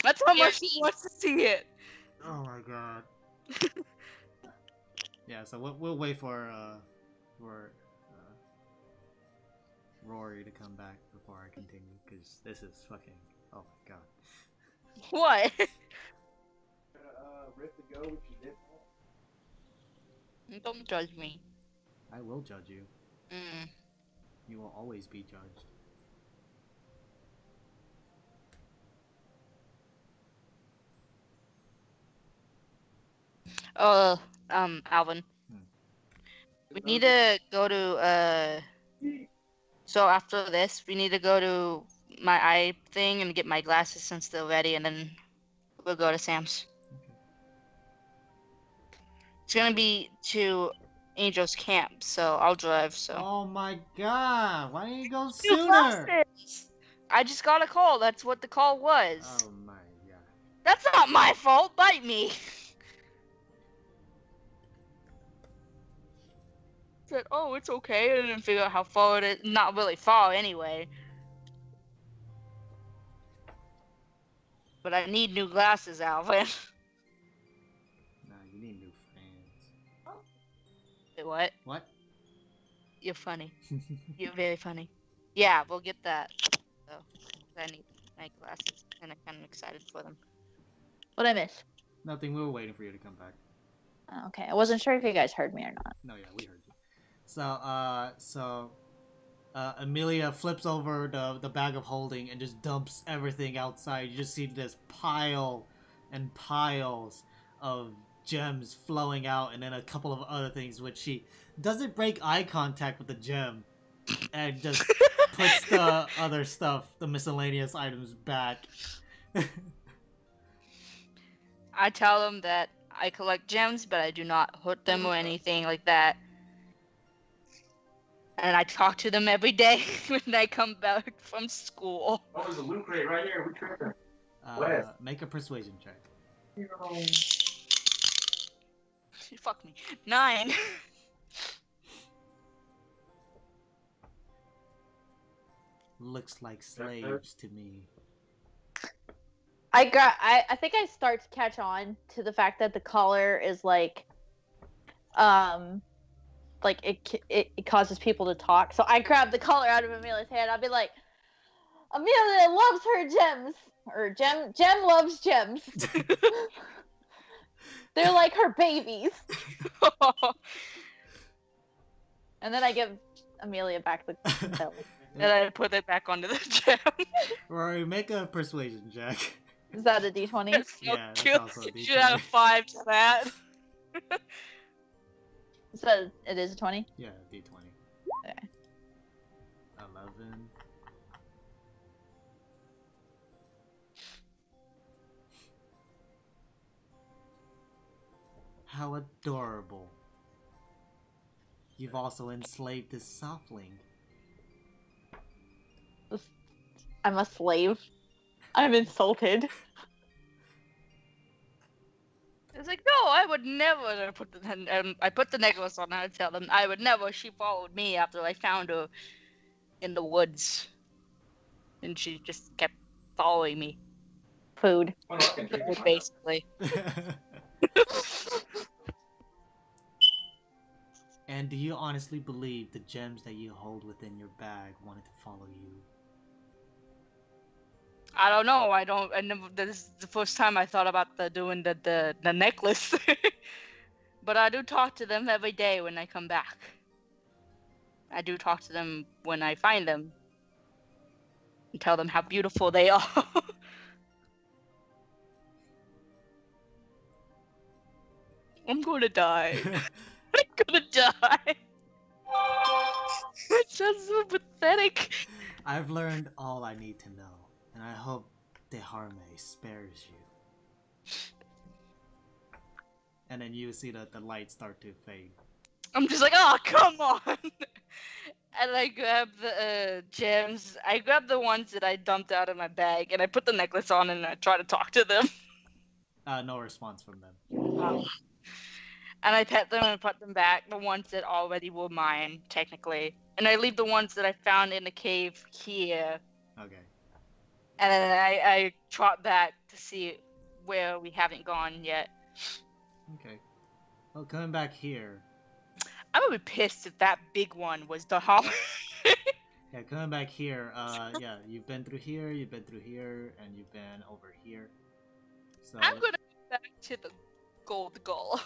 That's how much he wants to see it. Oh my god. Yeah, so we'll wait for Rory to come back before I continue, because this is fucking. Oh my god. What? Rift to go, which you did. Don't judge me. I will judge you. Mm. You will always be judged. Alvin. We need to go to, so after this, we need to go to my eye thing and get my glasses since they're ready, and then we'll go to Sam's. Okay. It's gonna be to Angel's camp, so I'll drive, so. Oh my god! Why didn't you go New sooner? glasses! I just got a call, that's what the call was. Oh my god. That's not my fault, bite me! Said, oh, it's okay. I didn't figure out how far it is. Not really far, anyway. But I need new glasses, Alvin. Nah, you need new friends. Wait, what? What? You're funny. You're very funny. Yeah, we'll get that. So, I need my glasses, and I'm kind of excited for them. What'd I miss? Nothing, we were waiting for you to come back. Oh, okay, I wasn't sure if you guys heard me or not. No, yeah, we heard you. So, Amelia flips over the bag of holding and just dumps everything outside. You just see this pile and piles of gems flowing out, and then a couple of other things, which she doesn't break eye contact with the gem, and just puts the other stuff, the miscellaneous items, back. I tell them that I collect gems, but I do not hurt them or anything like that. And I talk to them every day when I come back from school. Oh, there's a loot crate right here. We tripping. Make a persuasion check. Fuck me. 9. Looks like slaves to me. I think I start to catch on to the fact that the collar is like it causes people to talk. So I grab the collar out of Amelia's hand. I'll be like, Amelia loves her gems, or Gem loves gems. They're like her babies. And then I give Amelia back the belly. And I put it back onto the gem. Rory, make a persuasion check. Is that a D20? That's so Yeah, that's cute. also a You D20. should add a 5 to that. So it is a 20? Yeah, D20. Okay. 11. How adorable. You've also enslaved this softling. I'm a slave. I'm insulted. It's like, no, I would never put I put the necklace on her and tell them I would never. She followed me after I found her in the woods. And she just kept following me, Food. Oh, no, I can take it. basically. And do you honestly believe the gems that you hold within your bag wanted to follow you? I don't know. I never. This is the first time I thought about doing the necklace. But I do talk to them every day when I come back. I do talk to them when I find them. And tell them how beautiful they are. I'm gonna die. I'm gonna die. It's just so pathetic. I've learned all I need to know, and I hope Deharme spares you. And then you see the lights start to fade. I'm just like, oh, come on. And I grab the gems. I grab the ones that I dumped out of my bag, and I put the necklace on, and I try to talk to them. No response from them. And I pet them and put them back, the ones that already were mine, technically. And I leave the ones that I found in the cave here. Okay. And then I trot back to see where we haven't gone yet. Okay. Well, coming back here. I'm gonna be pissed if that big one was the home. Yeah, coming back here. Yeah, you've been through here, and you've been over here. So I'm gonna go back to the gold goal.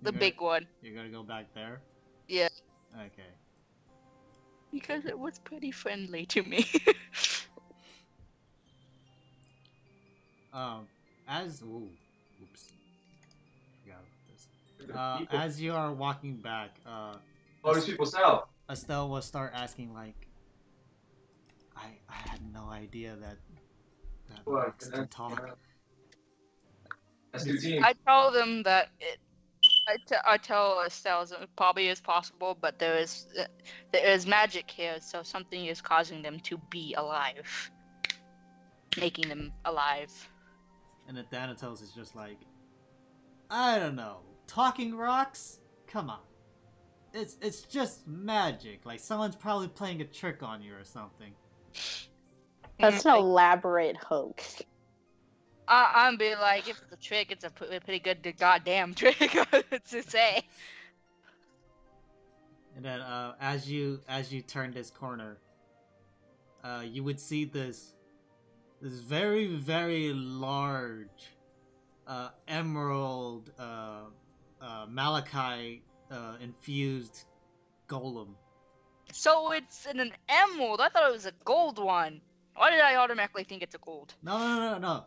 The You're big one. You're gonna go back there? Yeah. Okay. Because it was pretty friendly to me. Oops. Forgot about this. As you are walking back, All these people south. Estelle will start asking like, I had no idea that rocks can talk. That's 2 teams. I tell them that I tell Estelle it probably is possible, but there is magic here, so something is causing them to be alive, making them alive. And then Thanatos is just like, I don't know, talking rocks? Come on. It's just magic. Like someone's probably playing a trick on you or something. That's an elaborate hoax. I'm being like, if it's a trick, it's a pretty good goddamn trick to say. And then as you turn this corner, you would see this very, very large emerald malachite infused golem. So it's an emerald. I thought it was a gold one. Why did I automatically think it's a gold? No.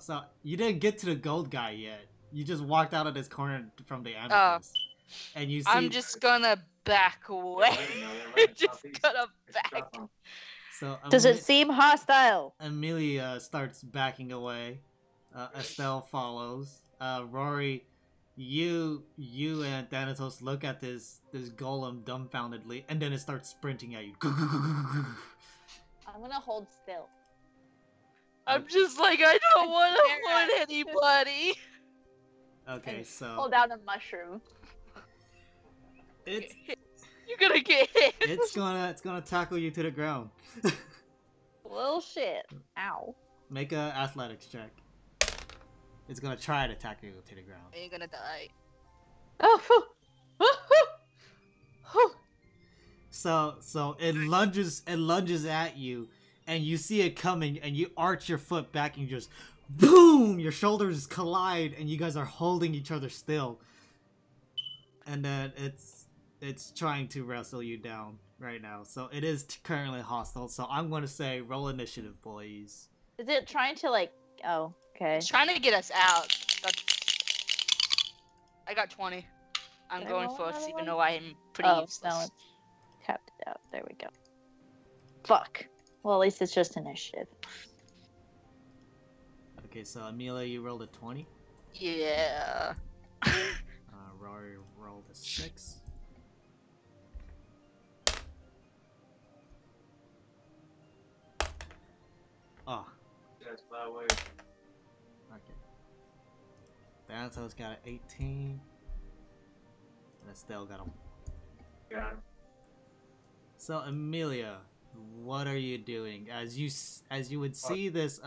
So you didn't get to the gold guy yet. You just walked out of this corner from the amethyst. And you see... I'm just gonna back away. Just gonna back. So Does it seem hostile? Amelia starts backing away. Estelle follows. Rory, you and Thanatos look at this golem dumbfoundedly, and then it starts sprinting at you. I'm gonna hold still. I'm just like, I don't want to hurt anybody. Okay, so Hold down a mushroom. it's You're gonna get hit. it's gonna tackle you to the ground. Well, shit. Ow. Make a athletics check. It's gonna try to tackle you to the ground. You're gonna die. Oh, whew. Whew. So it lunges at you, and you see it coming, and you arch your foot back, and you just boom, your shoulders collide, and you guys are holding each other still. And then it's trying to wrestle you down right now. So it is currently hostile. So I'm gonna say roll initiative, boys. Is it trying to like? Oh, okay. It's trying to get us out. I got 20. I'm Did I going roll first, another even one? though I'm pretty Oh, useless. no, it's tapped it out. There we go. Fuck. Well, at least it's just initiative. Okay, so Amelia, you rolled a 20. Yeah. Rory rolled a 6. Oh, That's my way. okay. Thanatos got an 18. And Estelle got a... Got him. So Amelia, what are you doing? As you would see this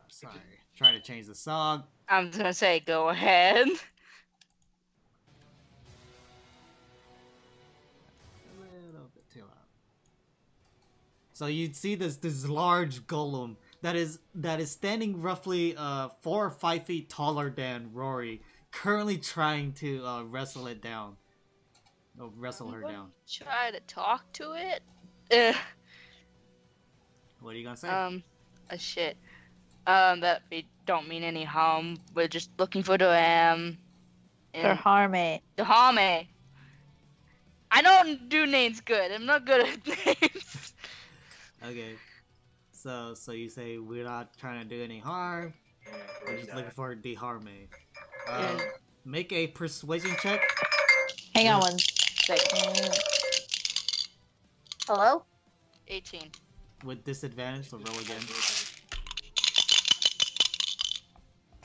sorry, trying to change the song. I'm just gonna say, go ahead. A little bit too loud. So you'd see this large golem that is standing roughly 4 or 5 feet taller than Rory, currently trying to wrestle it down. Oh, wrestle her down. Try to talk to it. What are you gonna say? Shit. That we don't mean any harm. We're just looking for the Harme. The Hame. I don't do names good. I'm not good at names. Okay. So you say we're not trying to do any harm. We're just looking for the harm. Make a persuasion check. Hang on one second. Hello? 18. With disadvantage, so roll again.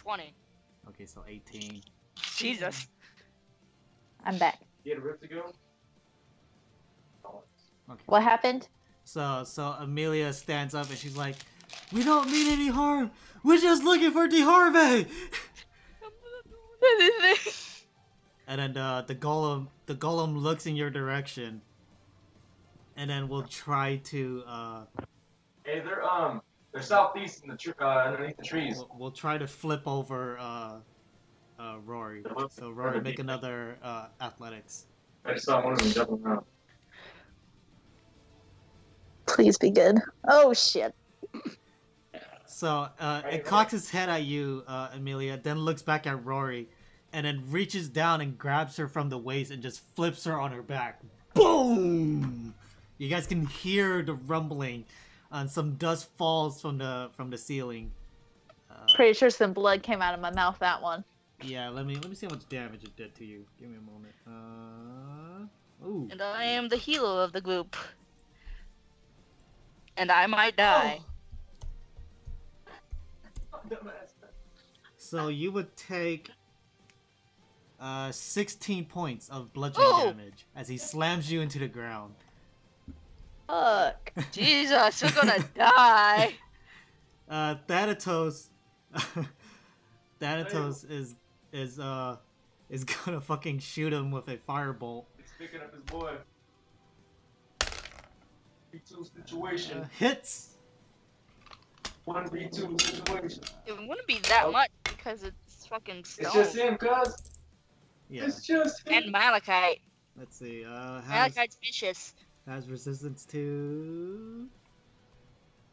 20. Okay, so 18. Jesus. I'm back. You had a rip to go? Okay. What happened? So Amelia stands up and she's like, "We don't mean any harm. We're just looking for DeHarvey." And then the golem looks in your direction, and then we'll try to Hey, they're southeast in the underneath the trees. we'll try to flip over Rory. So Rory, make another athletics. I just saw one of them jumping around. Please be good. Oh shit. So it cocks its head at you, Amelia, then looks back at Rory, and then reaches down and grabs her from the waist and just flips her on her back. Boom! You guys can hear the rumbling, and some dust falls from the ceiling. Pretty sure some blood came out of my mouth that one. Yeah, let me see how much damage it did to you. Give me a moment. Ooh. And I am the healer of the group. And I might die. So you would take 16 points of bludgeoning damage as he slams you into the ground. Fuck. Jesus, we're gonna die. Thanatos is gonna fucking shoot him with a firebolt. He's picking up his boy. 1v2 situation. Hits. 1v2 situation. It wouldn't be that much because it's fucking stone. It's just him, cuz. Yeah. It's just him. And Malachite. Let's see. Malachite's vicious. Has resistance to.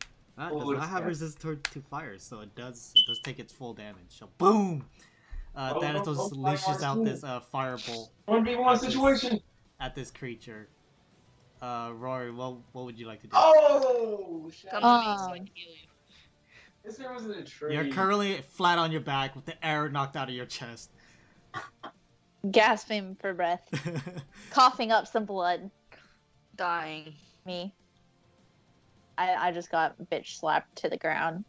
It Oh, does it's not have got- resistance to fire, so it does take its full damage. So boom! Thanatos leashes out this firebolt 1v1 situation. at this creature. Rory, what would you like to do? Oh! Shit. Come to me so I can heal you. This there wasn't a tree. You're currently flat on your back with the air knocked out of your chest. Gasping for breath. Coughing up some blood. Dying. Me. I just got bitch slapped to the ground.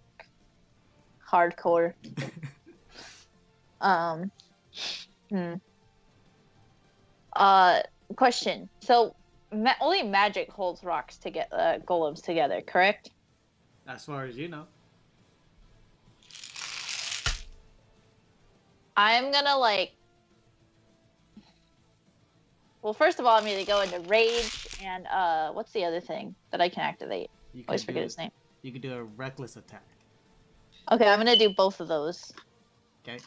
Hardcore. Question. So, only magic holds rocks to get golems together, correct? As far as you know. I'm gonna well, first of all, I'm gonna go into rage and what's the other thing that I can activate? You Always could forget do- his name. You could do a reckless attack. Okay, I'm gonna do both of those. Okay.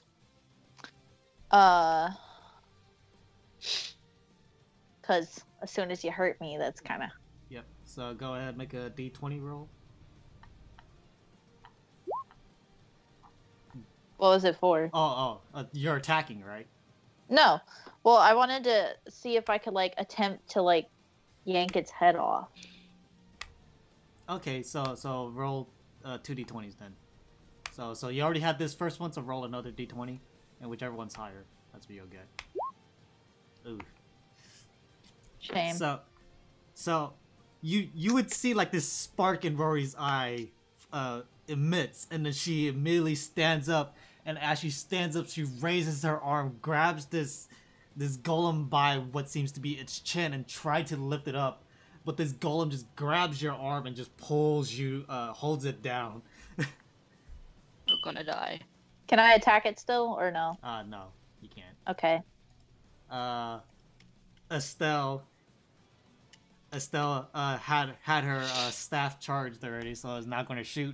Because as soon as you hurt me, that's kind of... Yep. So go ahead, make a d20 roll. What was it for? You're attacking, right? No. Well, I wanted to see if I could, attempt to, yank its head off. Okay, so roll 2 d20s then. So you already had this first one, so roll another d20, and whichever one's higher, that's what you'll get. Ooh. Shame. So you would see this spark in Rory's eye emits, and then she immediately stands up, and as she stands up, she raises her arm, grabs this golem by what seems to be its chin, and tries to lift it up, but this golem just grabs your arm and just pulls you, holds it down. We're gonna die. Can I attack it still, or no? No, you can't. Okay. Estelle had her staff charged already, so is not going to shoot.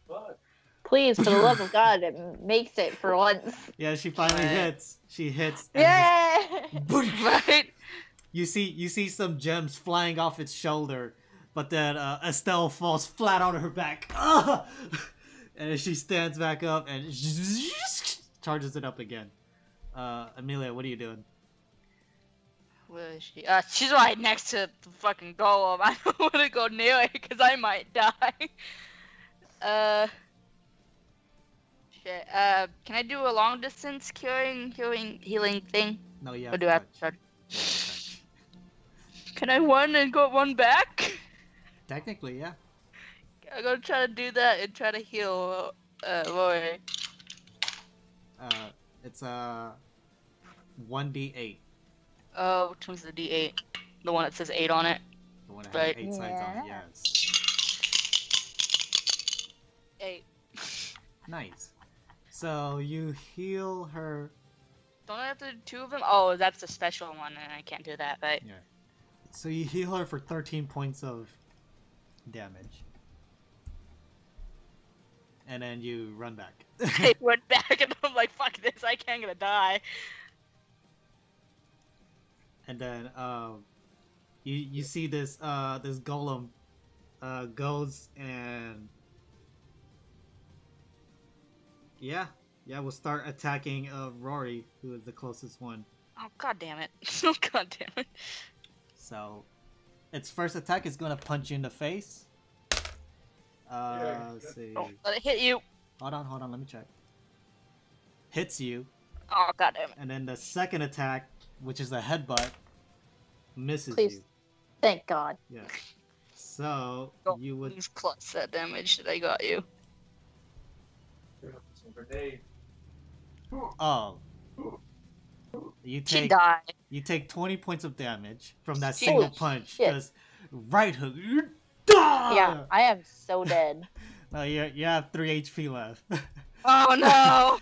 Fuck. Please, for the love of God, it makes it for once. Yeah, she finally Right. hits. She hits. And Yay! Right? you see some gems flying off its shoulder, but then Estelle falls flat on her back. Ah! And then she stands back up and charges it up again. Amelia, what are you doing? Where is she? She's right next to the fucking golem. I don't want to go near it because I might die. Shit. Can I do a long distance healing thing? No, yeah. Or do I have to start? Can I run back? Technically, yeah. I'm gonna try to do that and try to heal Roy. it's a 1d8. Oh, which one's the D8? The one that says 8 on it. The one that Right. has 8 sides on it. Yeah. Yes. 8. Nice. So you heal her. Don't I have to do 2 of them? Oh, that's a special one, and I can't do that, but... Yeah. So you heal her for 13 points of damage. And then you run back. I went back, and I'm like, fuck this, I can't gonna die. And then you see this this golem goes and we'll start attacking Rory, who is the closest one. Oh, god damn it. Oh, god damn it. So its first attack is gonna punch you in the face. Let's see. Oh, let it hit you. Hold on, let me check. Hits you, Oh, god damn it. and then the second attack, which is a headbutt, misses Please. you. Thank God. Yeah. So Don't you would lose plus that damage that I got you. Some grenade. oh you She take died. you take 20 points of damage from that Holy single punch. shit. Because right hook. Yeah, I am so dead. No, you have 3 HP left. Oh no!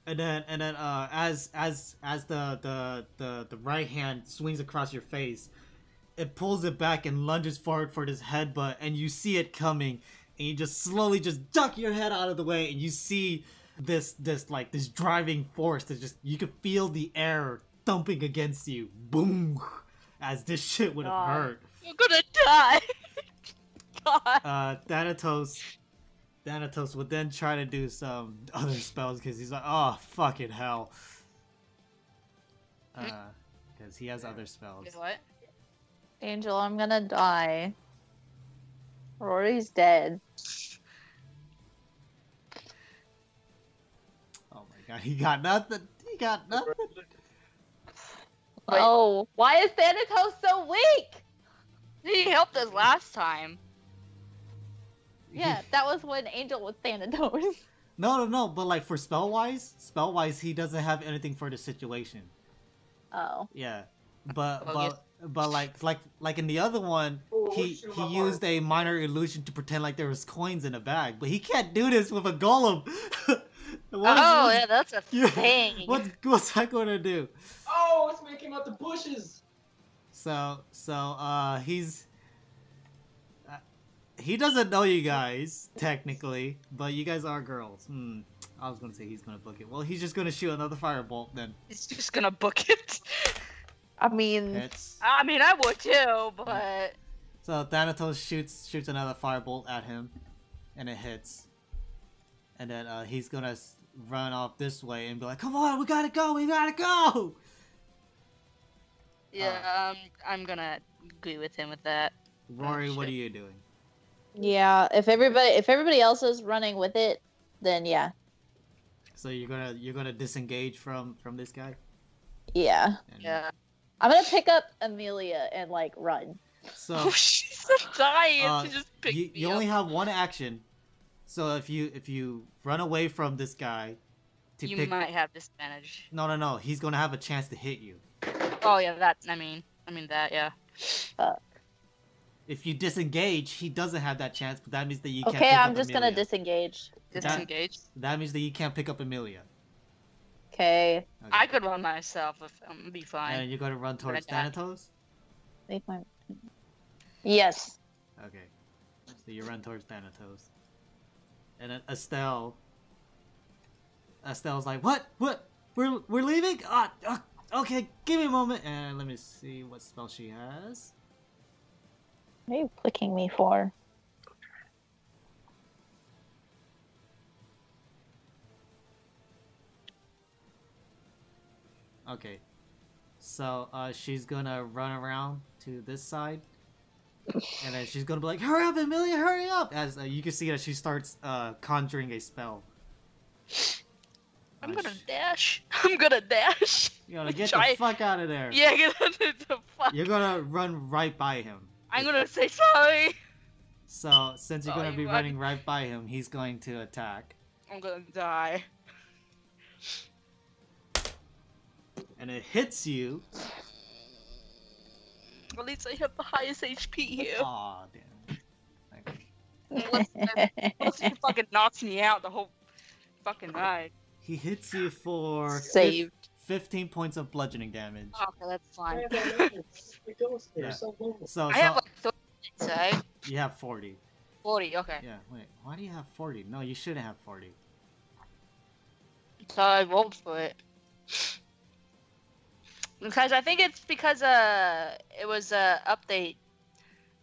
And then as the right hand swings across your face, it pulls it back and lunges forward for this headbutt, and you see it coming, and you just slowly just duck your head out of the way, and you see this driving force that just, you can feel the air thumping against you. Boom! As this shit would have God. hurt. I'm gonna die! God. Thanatos would then try to do some other spells because he's like, oh, fucking hell. Because he has other spells. Guess what? Angel, I'm gonna die. Rory's dead. Oh my god, he got nothing. He got nothing. Wait. Oh, why is Thanatos so weak? He helped us last time. Yeah, that was when Angel was Thanatos. No, but like for spell-wise, he doesn't have anything for the situation. Oh. Yeah. But Okay. but like in the other one, Oh, he shoot my used a minor illusion to pretend like there was coins in a bag, but he can't do this with a golem. Yeah, that's a Yeah. thing. What's that gonna do? Oh, it's making out the bushes. So he doesn't know you guys technically, but you guys are girls. I was gonna say he's gonna book it. Well, he's just gonna shoot another firebolt then. He's just gonna book it. I mean, Hits. I mean, I would too, but... So Thanatos shoots another firebolt at him, and it hits. And then he's gonna run off this way and be like, "Come on, we gotta go!" Yeah, I'm gonna agree with him with that. Rory, what are shit. you doing? yeah, if everybody else is running with it, then yeah. So you're gonna disengage from this guy? Yeah. And Yeah. I'm gonna pick up Amelia and like run. So Oh, she's so dying. She just picked me you up. only have one action. So if you run away from this guy to You pick might have disadvantage. No, he's gonna have a chance to hit you. Oh yeah, that. I mean that. Yeah. If you disengage, he doesn't have that chance, but that means that you can't Okay, pick I'm up just Amelia. gonna disengage. Disengage. That means that you can't pick up Amelia. Okay. Okay. I could run myself if be fine. And you're gonna run towards die. Thanatos? Make my. Yes. Okay. So you run towards Thanatos. And then Estelle's like, What? We're leaving? Okay, give me a moment. And let me see what spell she has. What are you clicking me for? Okay. So she's gonna run around to this side. And then she's gonna be like, "Hurry up, Amelia, hurry up!" As you can see that she starts conjuring a spell. I'm gonna dash. I'm gonna dash. You're gonna get Try- the fuck out of there. Yeah, get the fuck. You're gonna run right by him. I'm gonna say sorry. So since you're Oh, gonna you be run. running right by him, he's going to attack. I'm gonna die. And it hits you. At least I have the highest HP here. Aw, damn. Unless he fucking knocks me out the whole fucking night. He hits you for Saved. 15 points of bludgeoning damage. Okay, that's fine. Yeah. So, I have like 30, right? you have 40. 40, okay. Yeah, wait. Why do you have 40? No, you shouldn't have 40. So I rolled for it. Because I think it's because it was a update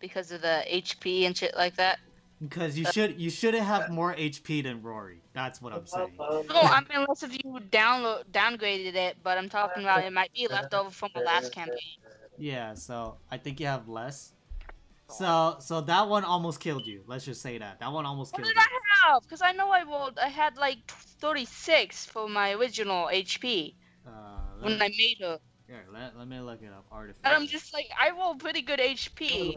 because of the HP and shit like that. Because you shouldn't have more HP than Rory. That's what I'm saying. No, I mean unless if you downgraded it, but I'm talking about it might be left over from the last campaign. Yeah, so I think you have less. So that one almost killed you. Let's just say that. That one almost What killed did you. I have? Because I know I had like 36 for my original HP when I made her. Here, let me look it up. Artifact. And I'm just like, I roll pretty good HP.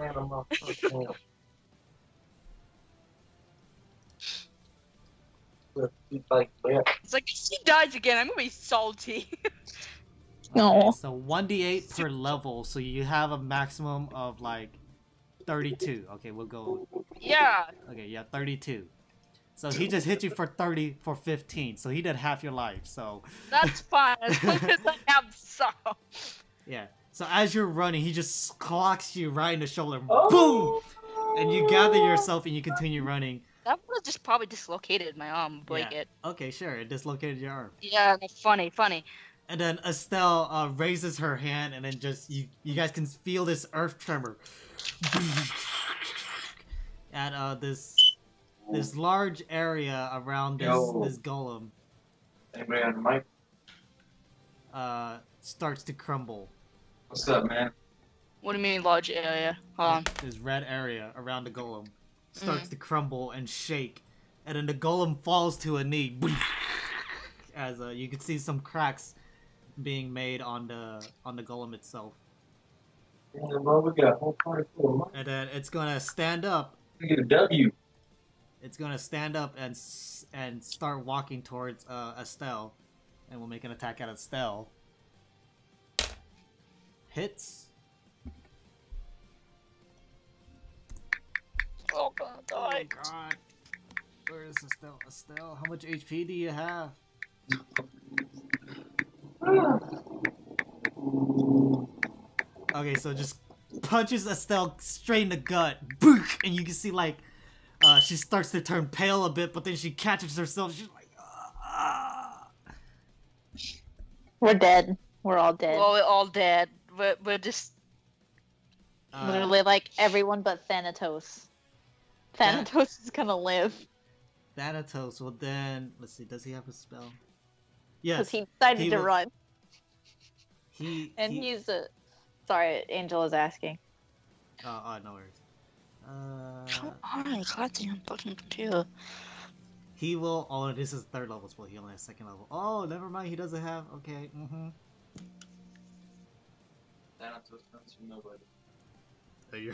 It's like, if she dies again, I'm gonna be salty. No. Okay, so 1d8 per level, so you have a maximum of like 32. Okay, we'll go. Yeah. Okay, yeah, 32. So he just hit you for 15. So he did half your life. So That's fine, as long as I have some. yeah. So as you're running, he just clocks you right in the shoulder. Boom! And you gather yourself and you continue running. That would have just probably dislocated my arm, break Yeah. it. Okay, sure. It dislocated your arm. Yeah, that's funny. And then Estelle raises her hand, and then just you guys can feel this earth tremor. At this large area around this golem Hey man, Mike. starts to crumble. What's up, man? What do you mean large area? Hold on. This red area around the golem starts to crumble and shake, and then the golem falls to a knee. As you can see some cracks being made on the golem itself. Yeah, bro, we got a whole party full of money. And then it's gonna stand up. We get a W. It's gonna stand up and start walking towards Estelle, and we'll make an attack at Estelle. Hits. Oh god, Oh god. Where is Estelle? Estelle, how much HP do you have? Okay, so just punches Estelle straight in the gut. Book! And you can see like she starts to turn pale a bit, but then she catches herself. She's like, We're dead. We're all dead. Well, we're all dead. We're just... Literally, like, everyone but Thanatos. Thanatos is gonna live. Thanatos will then... Let's see, does he have a spell? Because Yes. he decided he to will- run. And He's a... Sorry, Angel is asking. Oh, no worries. Come on, goddamn fucking computer. He will... Oh, this is third level spell. He only has second level. Oh, never mind. He doesn't have... Okay.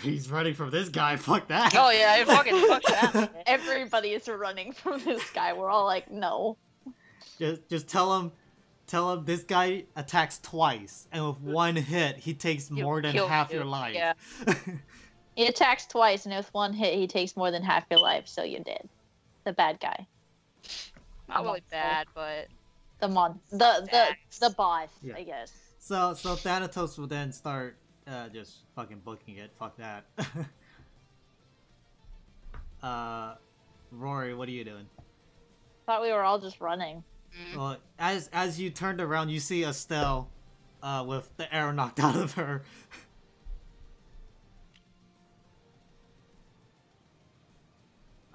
He's running from this guy. Fuck that. Oh yeah, fuck that. Everybody is running from this guy. We're all like, no. Just tell him this guy attacks twice, and with one hit, he takes more than kill half you, your life. yeah. He attacks twice, and with one hit, he takes more than half your life, so you're dead. The bad guy. Not really bad, but... The boss, Yeah. I guess. So Thanatos will then start just fucking booking it. Fuck that. Rory, what are you doing? Thought we were all just running. Well, as you turned around, you see Estelle with the arrow knocked out of her.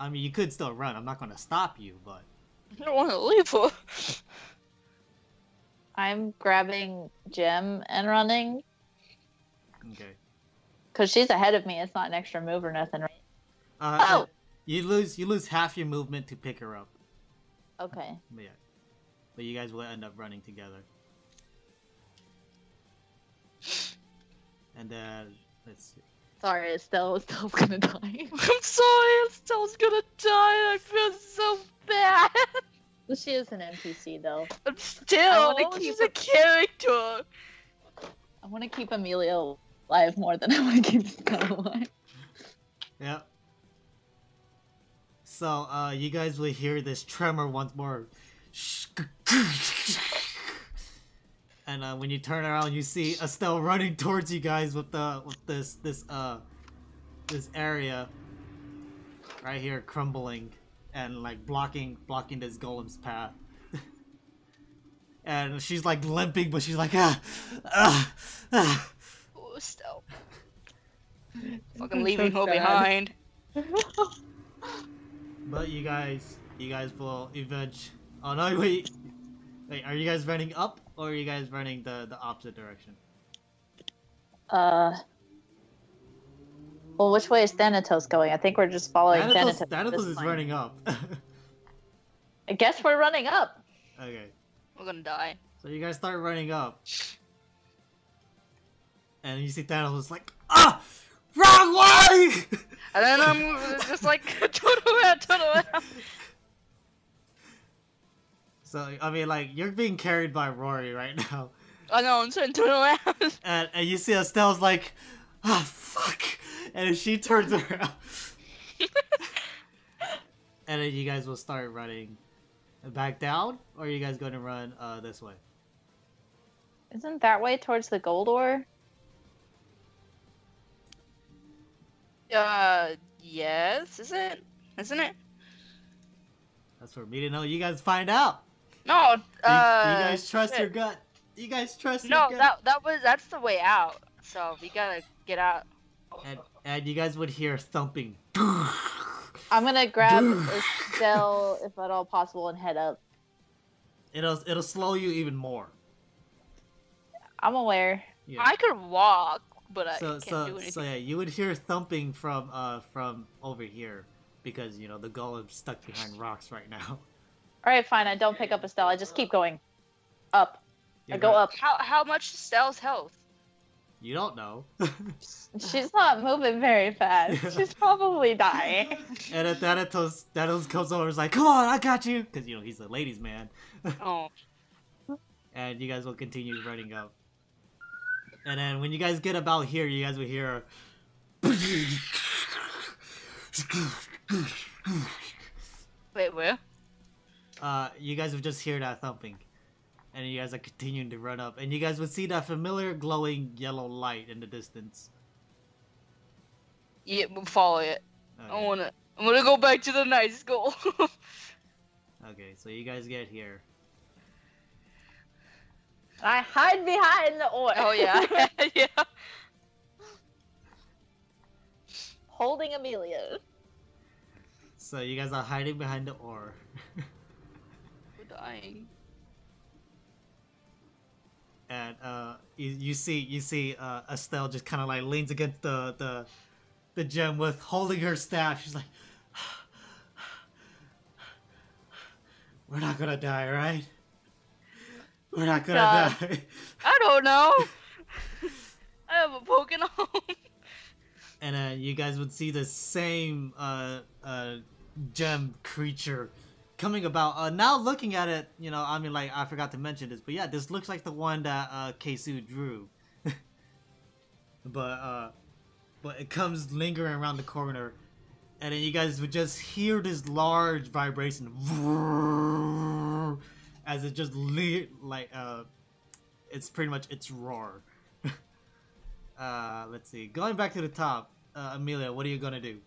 I mean, you could still run. I'm not going to stop you, but... I don't want to leave her. I'm grabbing Gem and running. Okay. Because she's ahead of me. It's not an extra move or nothing, right? You lose half your movement to pick her up. Okay. But yeah. But you guys will end up running together. And then, let's see. Sorry, Estelle's gonna die. I'm sorry, Estelle's gonna die. I feel so bad. She is an NPC though. But still, she's a character. I want to keep Amelia alive more than I want to keep Skull alive. Yep. So, you guys will hear this tremor once more. And when you turn around, you see Estelle running towards you guys with this area right here crumbling and like blocking this golem's path. And she's like limping, but she's like Oh, Estelle. Fucking leaving her behind. But you guys will eventually. Oh no, wait, are you guys running up or are you guys running the opposite direction? Well, which way is Thanatos going? I think we're just following Thanatos. Thanatos is running up. I guess we're running up. Okay. We're gonna die. So you guys start running up. And you see Thanatos like, ah! Wrong way! And then I'm just like, turn around. So, I mean, like, you're being carried by Rory right now. I know, I'm trying to turn around. And you see Estelle's like, ah, fuck! And she turns around. And then you guys will start running back down? Or are you guys going to run this way? Isn't that way towards the gold ore? Yes, isn't it? That's for me to know. You guys find out. No, you guys trust your gut. You guys trust your gut. No, that's the way out. So we gotta get out. And you guys would hear thumping. I'm gonna grab Estelle, if at all possible, and head up. It'll slow you even more. I'm aware. Yeah. I could walk, but I can't do anything. So yeah, you would hear thumping from over here because you know the golem's stuck behind rocks right now. All right, fine. I don't pick up Estelle. I just keep going up. Yeah, I go up. How much is Estelle's health? You don't know. She's not moving very fast. She's probably dying. And then Thanatos comes over and is like, come on, I got you! Because, you know, he's a ladies' man. Oh. And you guys will continue running up. And then when you guys get about here, you guys will hear... Wait, where? You guys will just hear that thumping. And you guys are continuing to run up. And you guys would see that familiar glowing yellow light in the distance. Yeah, we'll follow it. Okay. I'm gonna go back to the nice goal. Okay, so you guys get here. I hide behind the ore. Oh yeah, yeah. Holding Amelia. So you guys are hiding behind the ore. We're dying. And you see Estelle just kind of like leans against the gem with holding her staff. She's like, we're not gonna die, right? We're not gonna die. I don't know. I have a broken arm. And then you guys would see the same gem creature coming about. Now looking at it, you know, I mean, like, I forgot to mention this, but yeah, this looks like the one that Keisu drew. But it comes lingering around the corner, and then you guys would just hear this large vibration as it just it's pretty much its roar. Let's see. Going back to the top, Amelia, what are you gonna do?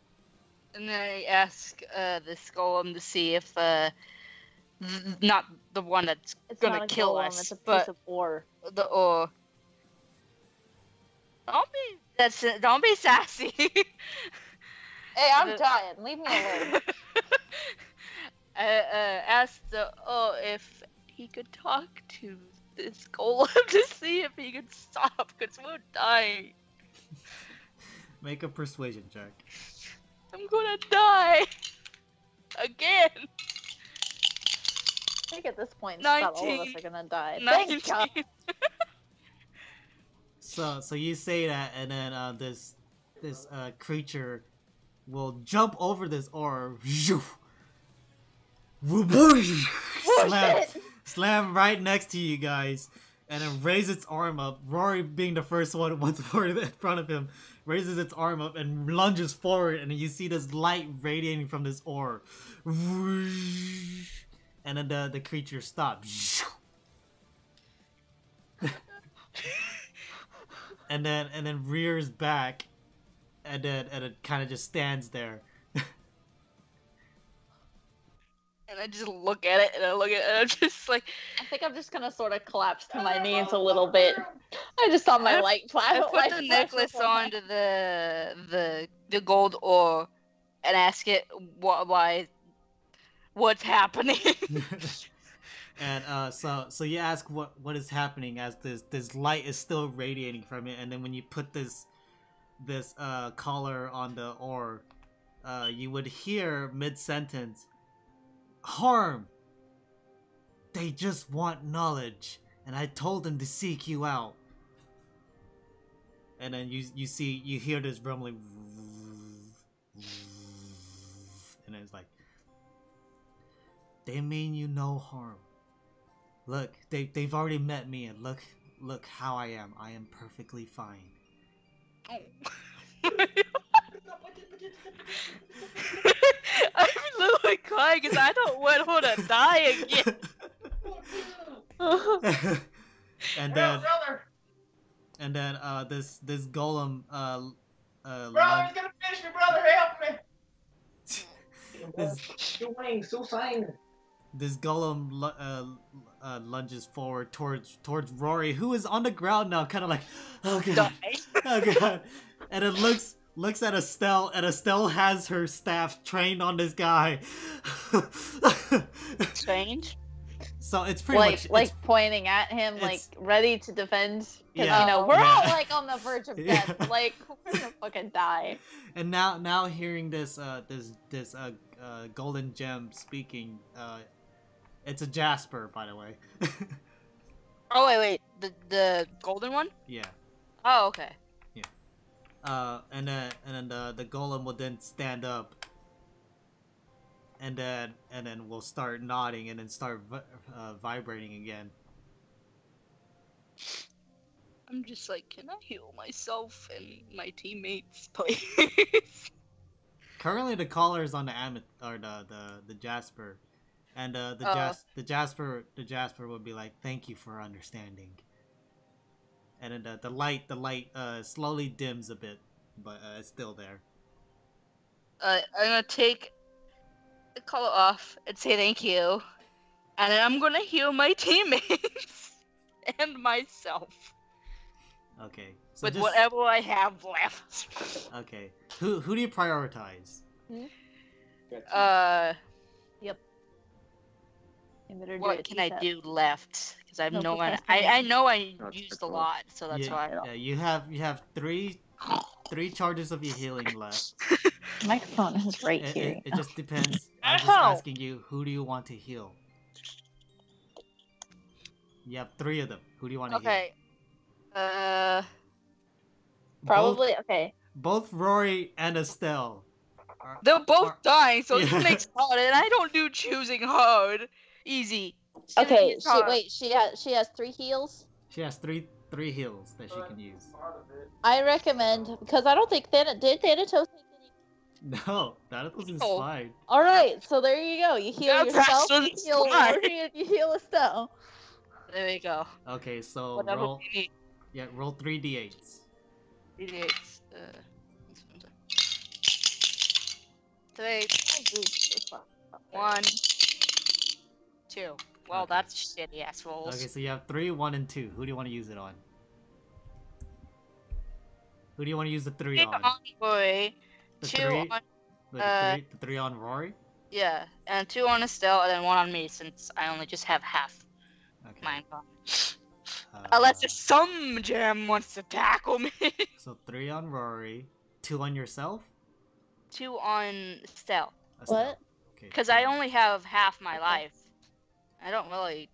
And then I ask this golem to see if not the one that's gonna kill us, it's a piece but of ore. the ore. Don't be sassy. Hey, I'm dying. Leave me alone. Ask the if he could talk to this golem to see if he could stop, because we're dying. Make a persuasion check. I'm gonna die again. I think at this point, it's about all of us are gonna die. 19. Thank God. So you say that, and then this creature will jump over this ore. slam right next to you guys, and then raise its arm up. Rory, being the first one forward in front of him, raises its arm up and lunges forward, and you see this light radiating from this ore. And then the creature stops. and then rears back, and it kind of just stands there. And I just look at it, and I look at it, and I'm just like... I think I'm just gonna sort of collapse to my knees a little bit. I just saw my light flash. I put the necklace onto the gold ore, and ask it what's happening. And so you ask what is happening as this light is still radiating from it, and then when you put this collar on the ore, you would hear mid-sentence, "Harm! They just want knowledge, and I told them to seek you out." And then you hear this rumbling, and it's like, "They mean you no harm. Look, they've already met me, and look how I am. I am perfectly fine." Oh. I'm literally crying because I don't want her to die again. and then this golem Bro, he's gonna finish me, brother. Help me. So fine. This golem lunges forward towards Rory, who is on the ground now, kind of like, "Oh god, oh god," and it looks at Estelle, and Estelle has her staff trained on this guy. Strange. So it's pretty much pointing at him, like ready to defend. Because Yeah. we're all like on the verge of death. Like we're gonna fucking die. And now hearing this golden gem speaking, it's a Jasper, by the way. Oh wait, the golden one? Yeah. Oh, okay. And then the golem will then stand up, and then we'll start nodding, and then start vibrating again. I'm just like, can I heal myself and my teammates, please? Currently, the collar is on the the Jasper, and the Jasper would be like, "Thank you for understanding." And then the light slowly dims a bit, but it's still there. I'm gonna take the collar off and say thank you, and then I'm gonna heal my teammates and myself Okay. So with whatever I have left. Okay. Who do you prioritize? Yep. What can I do left? Because I have no one. I know I used a lot, so that's why. Yeah, you have three charges of your healing left. The microphone is right here. It just depends. I'm just asking you, who do you want to heal? You have 3 of them. Who do you want to heal? Okay. Probably okay. Both Rory and Estelle. They're both dying, so this makes hard, and I don't do choosing hard. Easy. Okay, she has 3 heals. She has three heals that she can use. I recommend, because I don't think did Thanatos take any. No, Thanatos is fine. All right, so there you go. You heal yourself, you heal Rory, and you heal Estelle. There we go. Okay, so Whatever roll. we need. Yeah, roll 3d8s. 3d8s. 3. 1. 2. Well, Okay. that's shitty ass rolls. Okay, so you have 3, 1, and 2. Who do you want to use it on? Who do you want to use the 3 on? Rory, The 2 3? on The 3 on Rory? yeah, and 2 on Estelle, and then 1 on me since I only just have half Okay. mine gone. Unless if some gem wants to tackle me. So 3 on Rory, 2 on yourself? 2 on Estelle. What? Okay. Because I only have half my life. I don't really.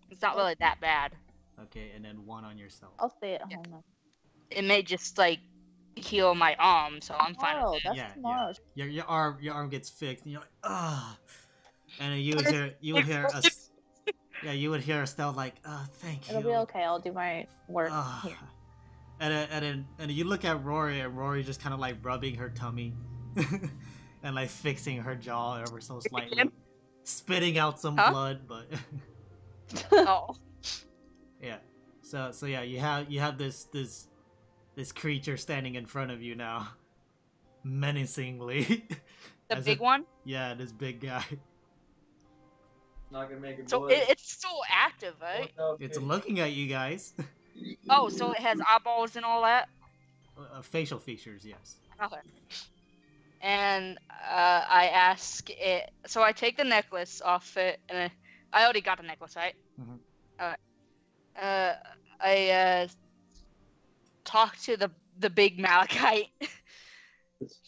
It's not really that bad. Okay, and then 1 on yourself. I'll stay at home now. It may just like heal my arm, so I'm fine Tomorrow, with it. that's Yeah, tomorrow. Your arm gets fixed, and you're like, ah. And then you would hear us. Yeah, you would hear Estelle like, thank you. It'll be okay. I'll do my work here. And then you look at Rory, and Rory just kind of like rubbing her tummy, and like fixing her jaw ever so slightly, spitting out some blood, but. Oh. Yeah. So yeah, you have this creature standing in front of you now, menacingly. The big one? Yeah, this big guy. Not gonna make it. So it's still active, right? It's looking at you guys. Oh, so it has eyeballs and all that? Facial features, yes. Okay. And I ask it. So I take the necklace off it, and I already got the necklace, right? Mm-hmm. I talk to the big Malachite,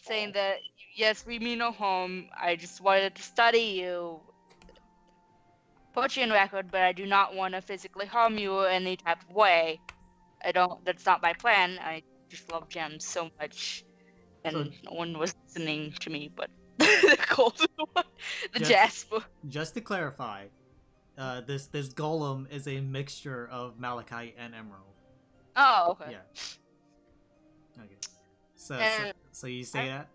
saying that yes, we mean no harm. I just wanted to study you, put you in record, but I do not want to physically harm you in any type of way. That's not my plan. I just love gems so much, and no one was listening to me, but the golden one, Jasper. Just to clarify, this golem is a mixture of malachite and emerald. Oh, okay. Yeah. Okay. So you say that?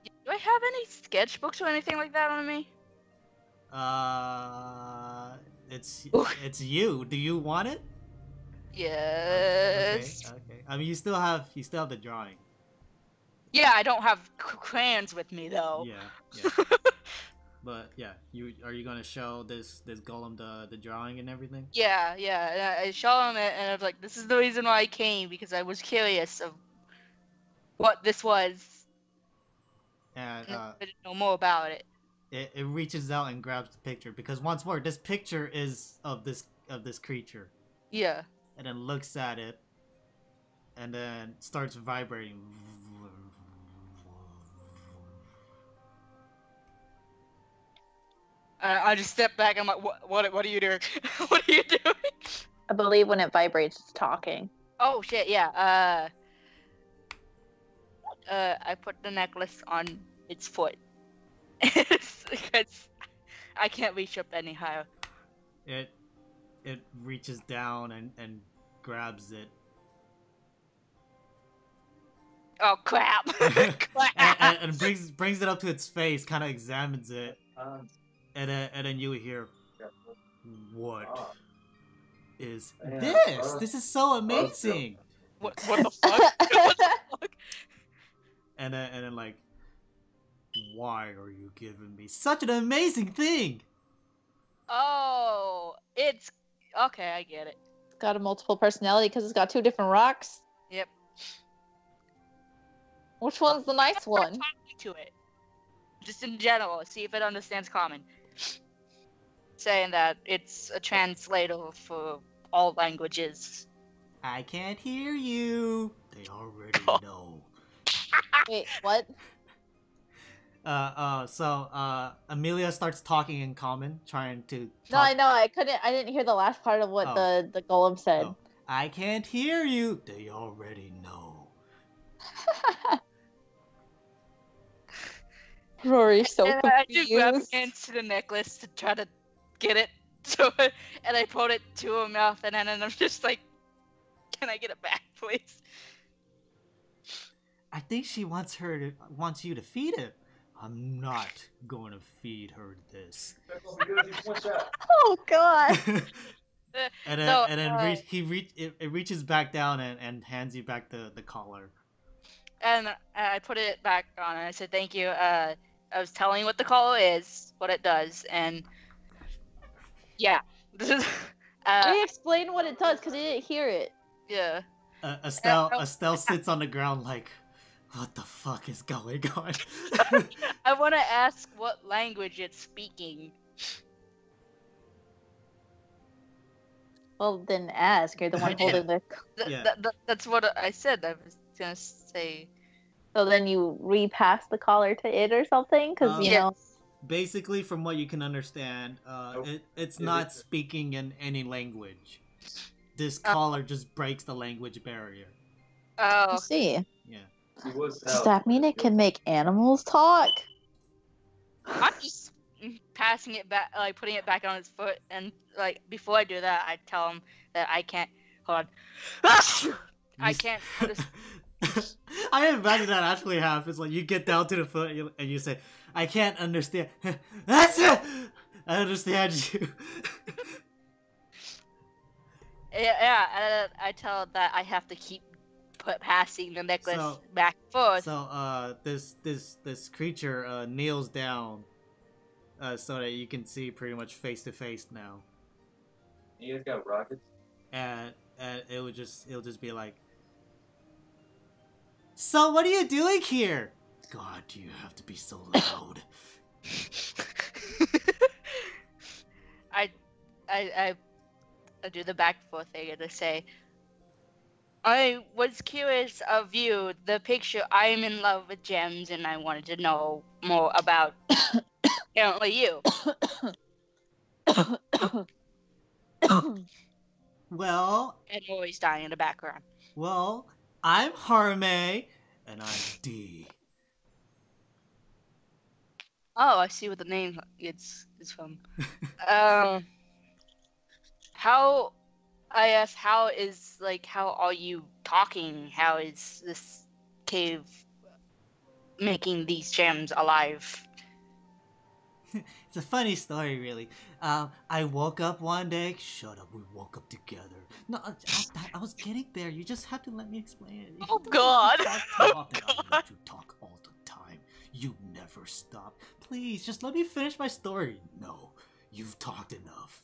Do I have any sketchbooks or anything like that on me? It's you. Do you want it? Yes. Okay. I mean, you still have the drawing. Yeah, I don't have crayons with me though. Yeah. But yeah, are you gonna show this golem the drawing and everything? Yeah. I show him it, and I was like, "This is the reason why I came, because I was curious of what this was, and I didn't know more about it." It reaches out and grabs the picture, because once more, this picture is of this creature. Yeah. And then looks at it, and then starts vibrating. I just step back. I'm like, what are you doing? What are you doing? I believe when it vibrates, it's talking. Oh shit! Yeah. I put the necklace on its foot because I can't reach up any higher. It reaches down and grabs it. Oh crap! Crap! and brings it up to its face, kind of examines it. And then you hear, what is this? This is so amazing. What the fuck? What the fuck? And then like, why are you giving me such an amazing thing? Oh, it's okay. I get it. It's got a multiple personality because it's got 2 different rocks. Yep. Which one's the nice one? Talking to it, just in general, see if it understands common. Saying that it's a translator for all languages. I can't hear you. They already know. Wait, what? So Amelia starts talking in common, trying to talk. No, I know. I didn't hear the last part of what the golem said. Oh. I can't hear you. They already know. Rory's so confused. I do grab hands to the necklace to try to get it to it, and I put it to her mouth, and then I'm just like, "Can I get it back, please?" I think she wants you to feed it. I'm not going to feed her this. Oh God! And then it reaches back down and hands you back the collar. And I put it back on, and I said, "Thank you." I was telling what the collar is, what it does, and yeah. Can you explain what it does? Because I didn't hear it. Yeah. Estelle sits on the ground like, what the fuck is going on? I want to ask what language it's speaking. Well, then ask. You're the one holding the... That's what I said. I was going to say... So then you repass the collar to it or something? Because, you know... Basically, from what you can understand, it's not speaking in any language. This collar just breaks the language barrier. Oh. I see. Yeah. Does that mean it can make animals talk? I'm just passing it back, like putting it back on his foot, and like before I do that, I tell him that I can't. Hold on. I can't. I imagine that actually happens. Like you get down to the foot and you say, "I can't understand." That's it. I understand you. Yeah. I tell that I have to keep passing the necklace back and forth. So this creature kneels down, so that you can see pretty much face to face now. You guys got rockets? And it'll just be like, "So what are you doing here?" God, do you have to be so loud? I do the back and forth thing and I say, I was curious of you, the picture. I am in love with gems, and I wanted to know more about apparently you. Well, And always dying in the background. well, I'm Harme, and I'm D. Oh, I see what the name is from. How? I asked, how are you talking? How is this cave making these gems alive? It's a funny story, really. I woke up one day. Shut up, we woke up together. No, I was getting there. You just have to let me explain it. Oh, God. I let you talk all the time. You never stop. Please, just let me finish my story. No, you've talked enough.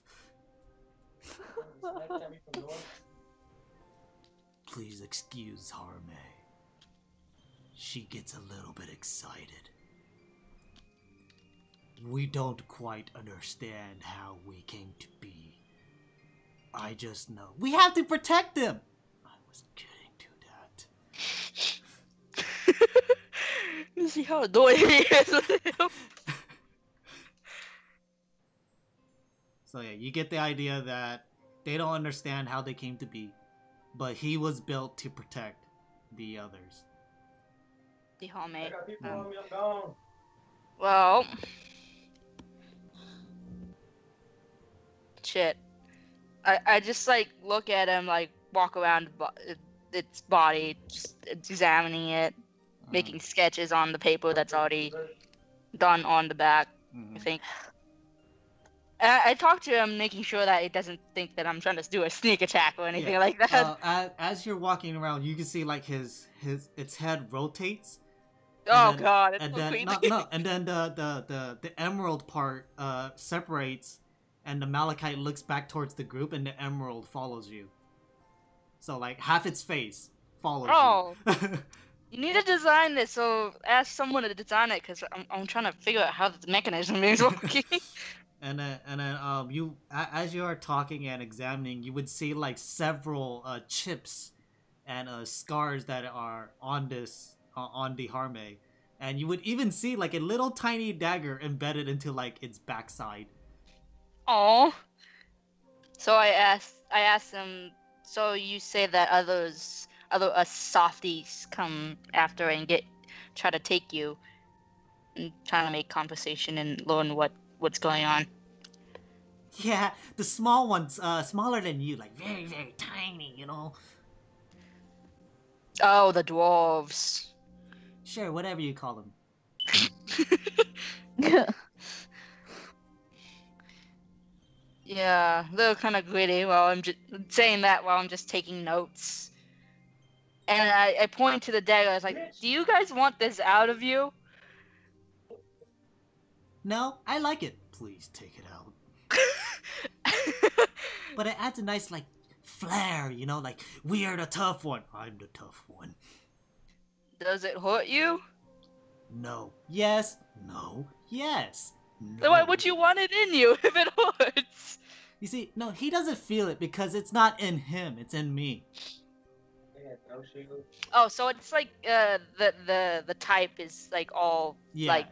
Please excuse Harme. She gets a little bit excited. We don't quite understand how we came to be. I just know we have to protect them. I was getting to that. You see how annoying he is with him? So yeah, you get the idea that they don't understand how they came to be, but he was built to protect the others. The homie. I got people on me, I'm gone. Well, shit. I just like look at him, like walk around its body, just examining it, making sketches on the paper that's already done on the back. I think. I talk to him, making sure that he doesn't think that I'm trying to do a sneak attack or anything like that. As you're walking around, you can see like its head rotates. God! It's And so then creepy. and then the emerald part separates, and the malachite looks back towards the group, and the emerald follows you. So like half its face follows you. You need to design this, so ask someone to design it, because I'm trying to figure out how the mechanism is working. And then you as you are talking and examining, you would see like several chips and scars that are on the Harme, and you would even see like a little tiny dagger embedded into like its backside. Oh. So I asked him. So you say that other softies come after and try to take you, and trying to make conversation and learn what's going on. Yeah, the small ones, smaller than you, like very, very tiny, you know? Oh, the dwarves. Sure, whatever you call them. Yeah, they're kind of gritty while I'm just saying that while I'm just taking notes. And I point to the dagger. I was like, do you guys want this out of you? No, I like it. Please take it out. But it adds a nice, like, flair, you know? Like, we are the tough one. I'm the tough one. Does it hurt you? No. Yes. No. Yes. No. Then why would you want it in you if it hurts? You see, no, he doesn't feel it because it's not in him. It's in me. Oh, so it's like the type is like all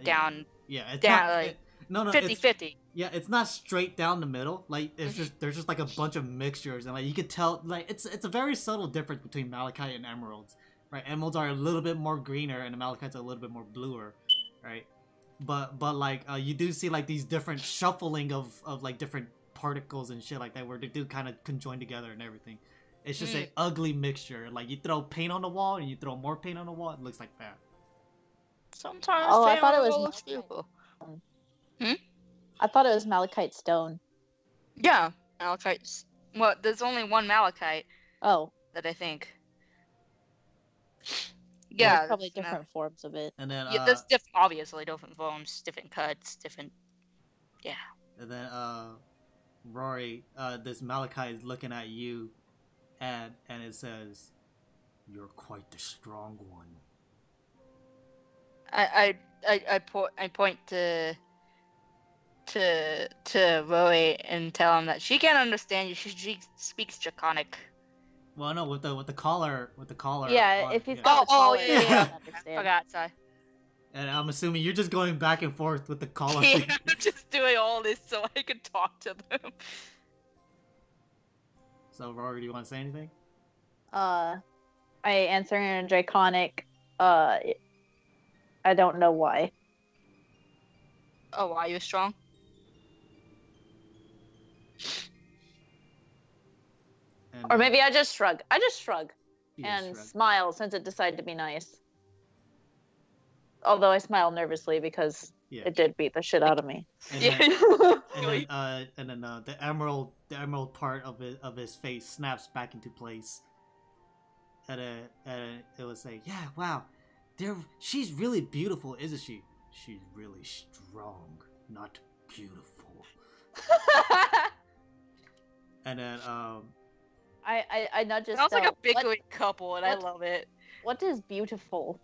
down. Yeah, it's down not, like no, 50-50. Yeah, it's not straight down the middle. Like there's just like a bunch of mixtures, and like you could tell, like it's a very subtle difference between malachite and emeralds, right? Emeralds are a little bit more greener, and the malachites are a little bit more bluer, right? but like you do see like these different shuffling of like different particles and shit like that where they do kind of conjoin together and everything. It's just an ugly mixture. Like you throw paint on the wall and you throw more paint on the wall, it looks like that. Sometimes I thought it was looks beautiful. I thought it was malachite stone. Yeah, malachite. Well, there's only one malachite. Oh. That I think. Well, Yeah, there's probably different forms of it. And then yeah, there's obviously different forms, different cuts, different. Yeah. And then Rory, this malachite is looking at you, and it says, "You're quite the strong one." I point to Rory and tell him that she can't understand you. She speaks Draconic. Well, no, with the collar. Yeah, on, if he's yeah. got the collar, yeah. he doesn't I understand. forgot, sorry. And I'm assuming you're just going back and forth with the collar. Yeah, thing. I'm just doing all this so I can talk to them. So, Rory, do you want to say anything? I answer in Draconic. I don't know why. Oh, why you're strong? And, Or maybe I just shrug. I just shrug you and shrug. smile since it decided to be nice. Although I smile nervously because Yeah. it did beat the shit out of me. And Yeah. then the emerald part of his face snaps back into place. And it would say, "Yeah, wow, she's really beautiful, isn't she? She's really strong, not beautiful." And then I nudge his Sounds like a stealth. bickering couple, and I what- love it. What is beautiful?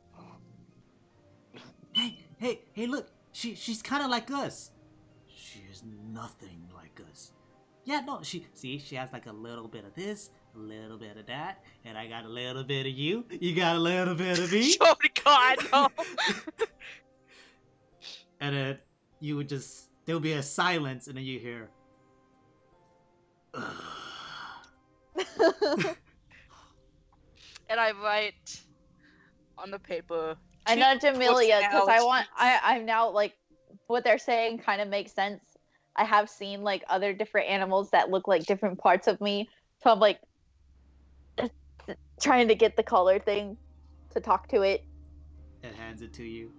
Hey, look, she's kind of like us. She is nothing like us. Yeah, no, she has like a little bit of this, a little bit of that, and I got a little bit of you. You got a little bit of me. Oh my god, no. And then you would there'll be a silence, and then you hear, "Ugh." And I write on the paper. I nudge Amelia because personalities. I'm now like what they're saying kind of makes sense. I have seen like other different animals that look like different parts of me, so I'm like trying to get the collar thing to talk to it. It hands it to you.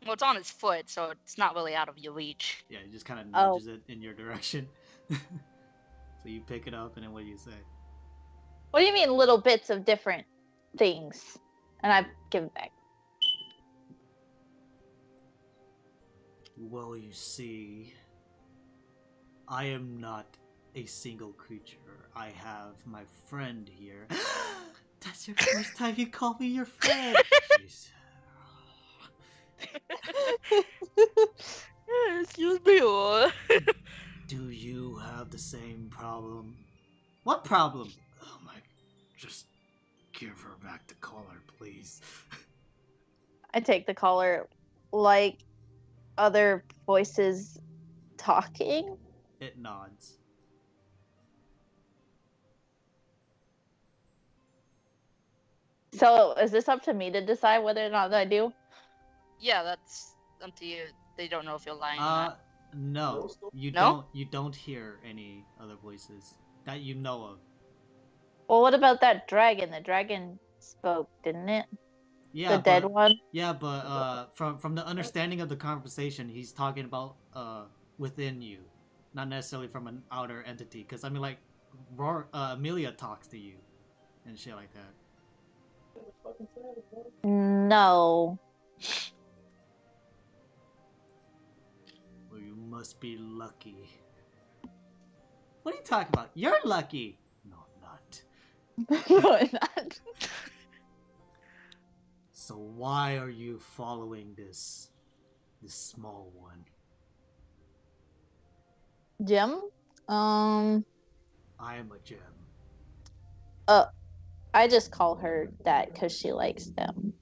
Well, it's on his foot, so it's not really out of your reach. Yeah, it just kind of Oh. nudges it in your direction. So you pick it up, and then what do you say? What do you mean little bits of different things? And I give it back. Well, you see, I am not a single creature. I have my friend here. That's your first time you call me your friend. Jeez. Excuse me. Do you have the same problem? What problem? Oh my, just give her back the collar, please. I take the collar like other voices talking. It nods. So is this up to me to decide whether or not I do? Yeah, that's up to you. They don't know if you're lying or not. No. No? You don't hear any other voices that you know of. Well, what about that dragon? The dragon spoke, didn't it? Yeah, The dead but, one? Yeah, but from the understanding of the conversation, he's talking about within you, not necessarily from an outer entity. Because I mean, like, Amelia talks to you and shit like that. No. Well, you must be lucky. What are you talking about? You're lucky. No, I'm not. No, I'm not. So why are you following this small one? Jim? I am a gem. I just call her that because she likes them.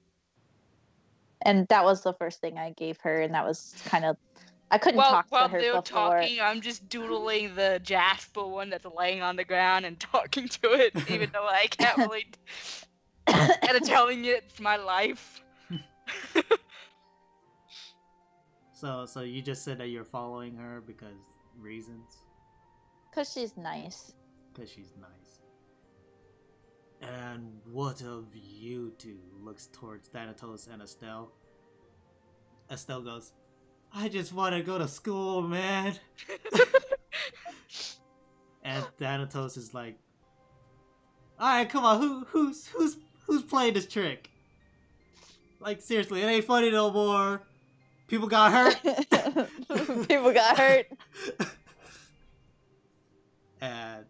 And that was the first thing I gave her, and that was kind of... I couldn't talk to While her they're before. talking, I'm just doodling the Jasper one that's laying on the ground and talking to it, even though I can't really... Kind of telling it it's my life. So you just said that you're following her because reasons? Cause she's nice. Because she's nice. And what of you two? Looks towards Thanatos and Estelle. Estelle goes, I just want to go to school, man. And Thanatos is like, alright, come on, who's playing this trick? Like, seriously, it ain't funny no more. People got hurt. People got hurt. and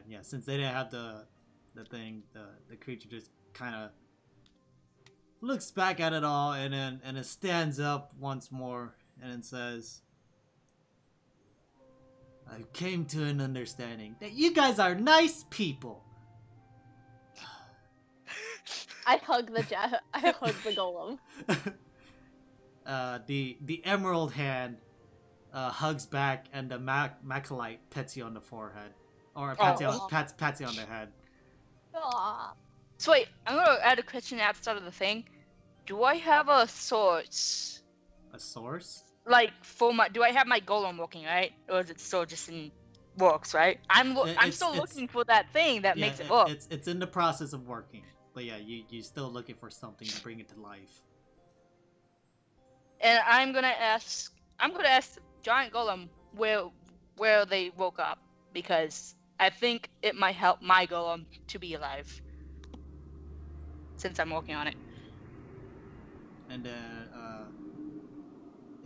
yeah, since they didn't have the thing, the creature just kind of looks back at it all, and then it stands up once more and it says, I came to an understanding that you guys are nice people. I hug the golem. The emerald hand hugs back, and the Macalite pets you on the forehead, or pats you on the head. Aww. So wait, I'm gonna add a question outside of the thing. Do I have a source? A source? Like do I have my golem working, right? Or is it still just in works, right? I'm still looking for that thing that makes it work. It's in the process of working, but yeah, you're still looking for something to bring it to life. And I'm gonna ask the giant golem where they woke up, because I think it might help my golem to be alive, since I'm working on it. And then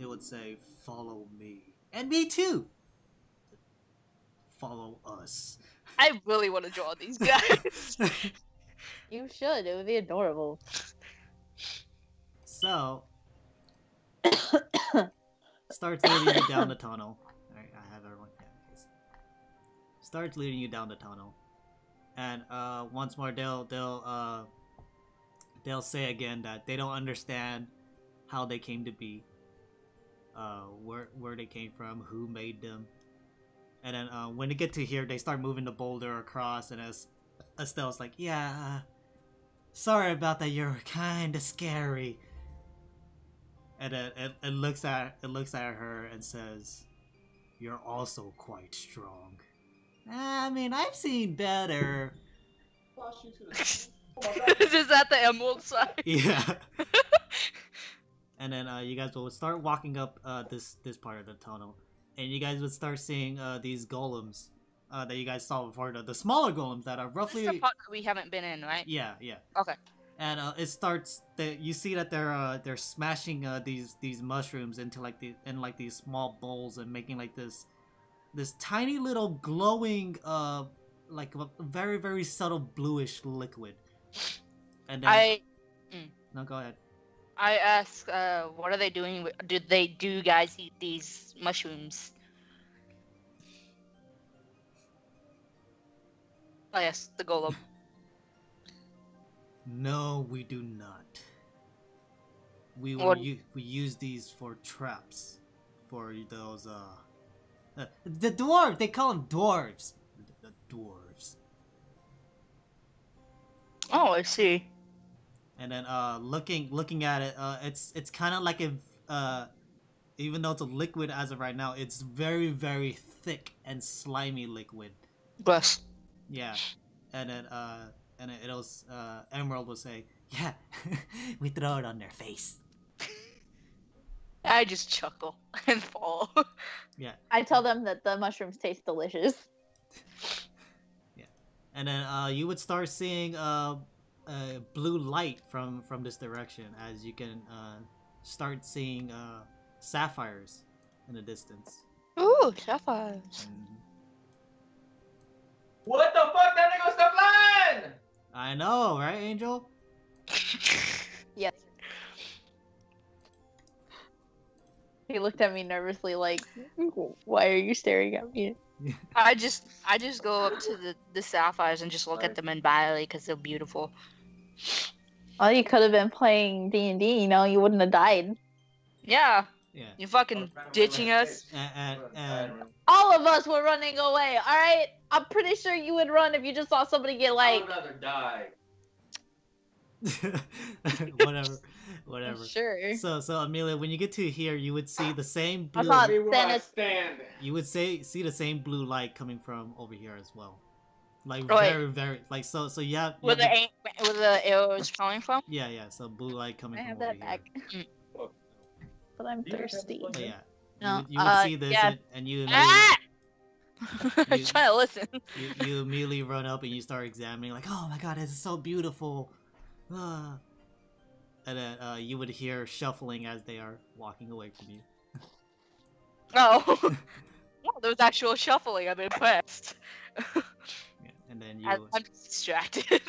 it would say, follow me. And me too! Follow us. I really want to draw these guys. You should. It would be adorable. So, starts leading you down the tunnel. Alright, I have everyone. Yeah, starts leading you down the tunnel. And once more they'll say again that they don't understand how they came to be, where they came from, who made them. And then when they get to here, they start moving the boulder across, and as Estelle's like, yeah, sorry about that, you're kind of scary. And then it looks at her and says, you're also quite strong. I mean, I've seen better. Is that the emerald side? Yeah. And then you guys will start walking up this part of the tunnel, and you guys would start seeing these golems that you guys saw before, the smaller golems that are roughly. This is the part that we haven't been in, right? Yeah. Okay. And it starts. You see that they're smashing these mushrooms into these small bowls and making like this tiny little glowing like a very, very subtle bluish liquid. And then no, go ahead. I ask, what are they doing? Do you guys eat these mushrooms? Oh yes, the golem. No, we do not. We use these for traps, for those the dwarves. They call them dwarves. The dwarves. Oh, I see. And then looking at it, it's kind of like if even though it's a liquid as of right now, it's very, very thick and slimy liquid. Gross. Yeah. And then it'll Emerald will say, yeah, we throw it on their face. I just chuckle and fall. Yeah. I tell them that the mushrooms taste delicious. Yeah. And then you would start seeing blue light from this direction, as you can start seeing sapphires in the distance. Ooh, sapphires. Mm-hmm. What the fuck? That nigga stop lying! I know, right, Angel? Yes. He looked at me nervously like, why are you staring at me? I just go up to the sapphires and just look at them entirely because they're beautiful. Well, you could have been playing D&D, you know, you wouldn't have died. Yeah. Yeah. You fucking ditching us? And All of us were running away, alright? I'm pretty sure you would run if you just saw somebody get I like... would rather die. whatever. Sure. So Amelia, when you get to here, you would see the same I blue. thought See where I Dennis. stand. You would see the same blue light coming from over here as well. Like Right. very like so you have Where the arrows coming from? yeah so blue light coming I from have over that here. back. But I'm thirsty. But yeah, No, you would see this yeah. and you Ah! I'm You- trying to listen. you immediately run up and you start examining like, oh my god, this is so beautiful. Ah. And then you would hear shuffling as they are walking away from you. Oh. Well, there was actual shuffling. I'm impressed. Yeah, and then I'm distracted.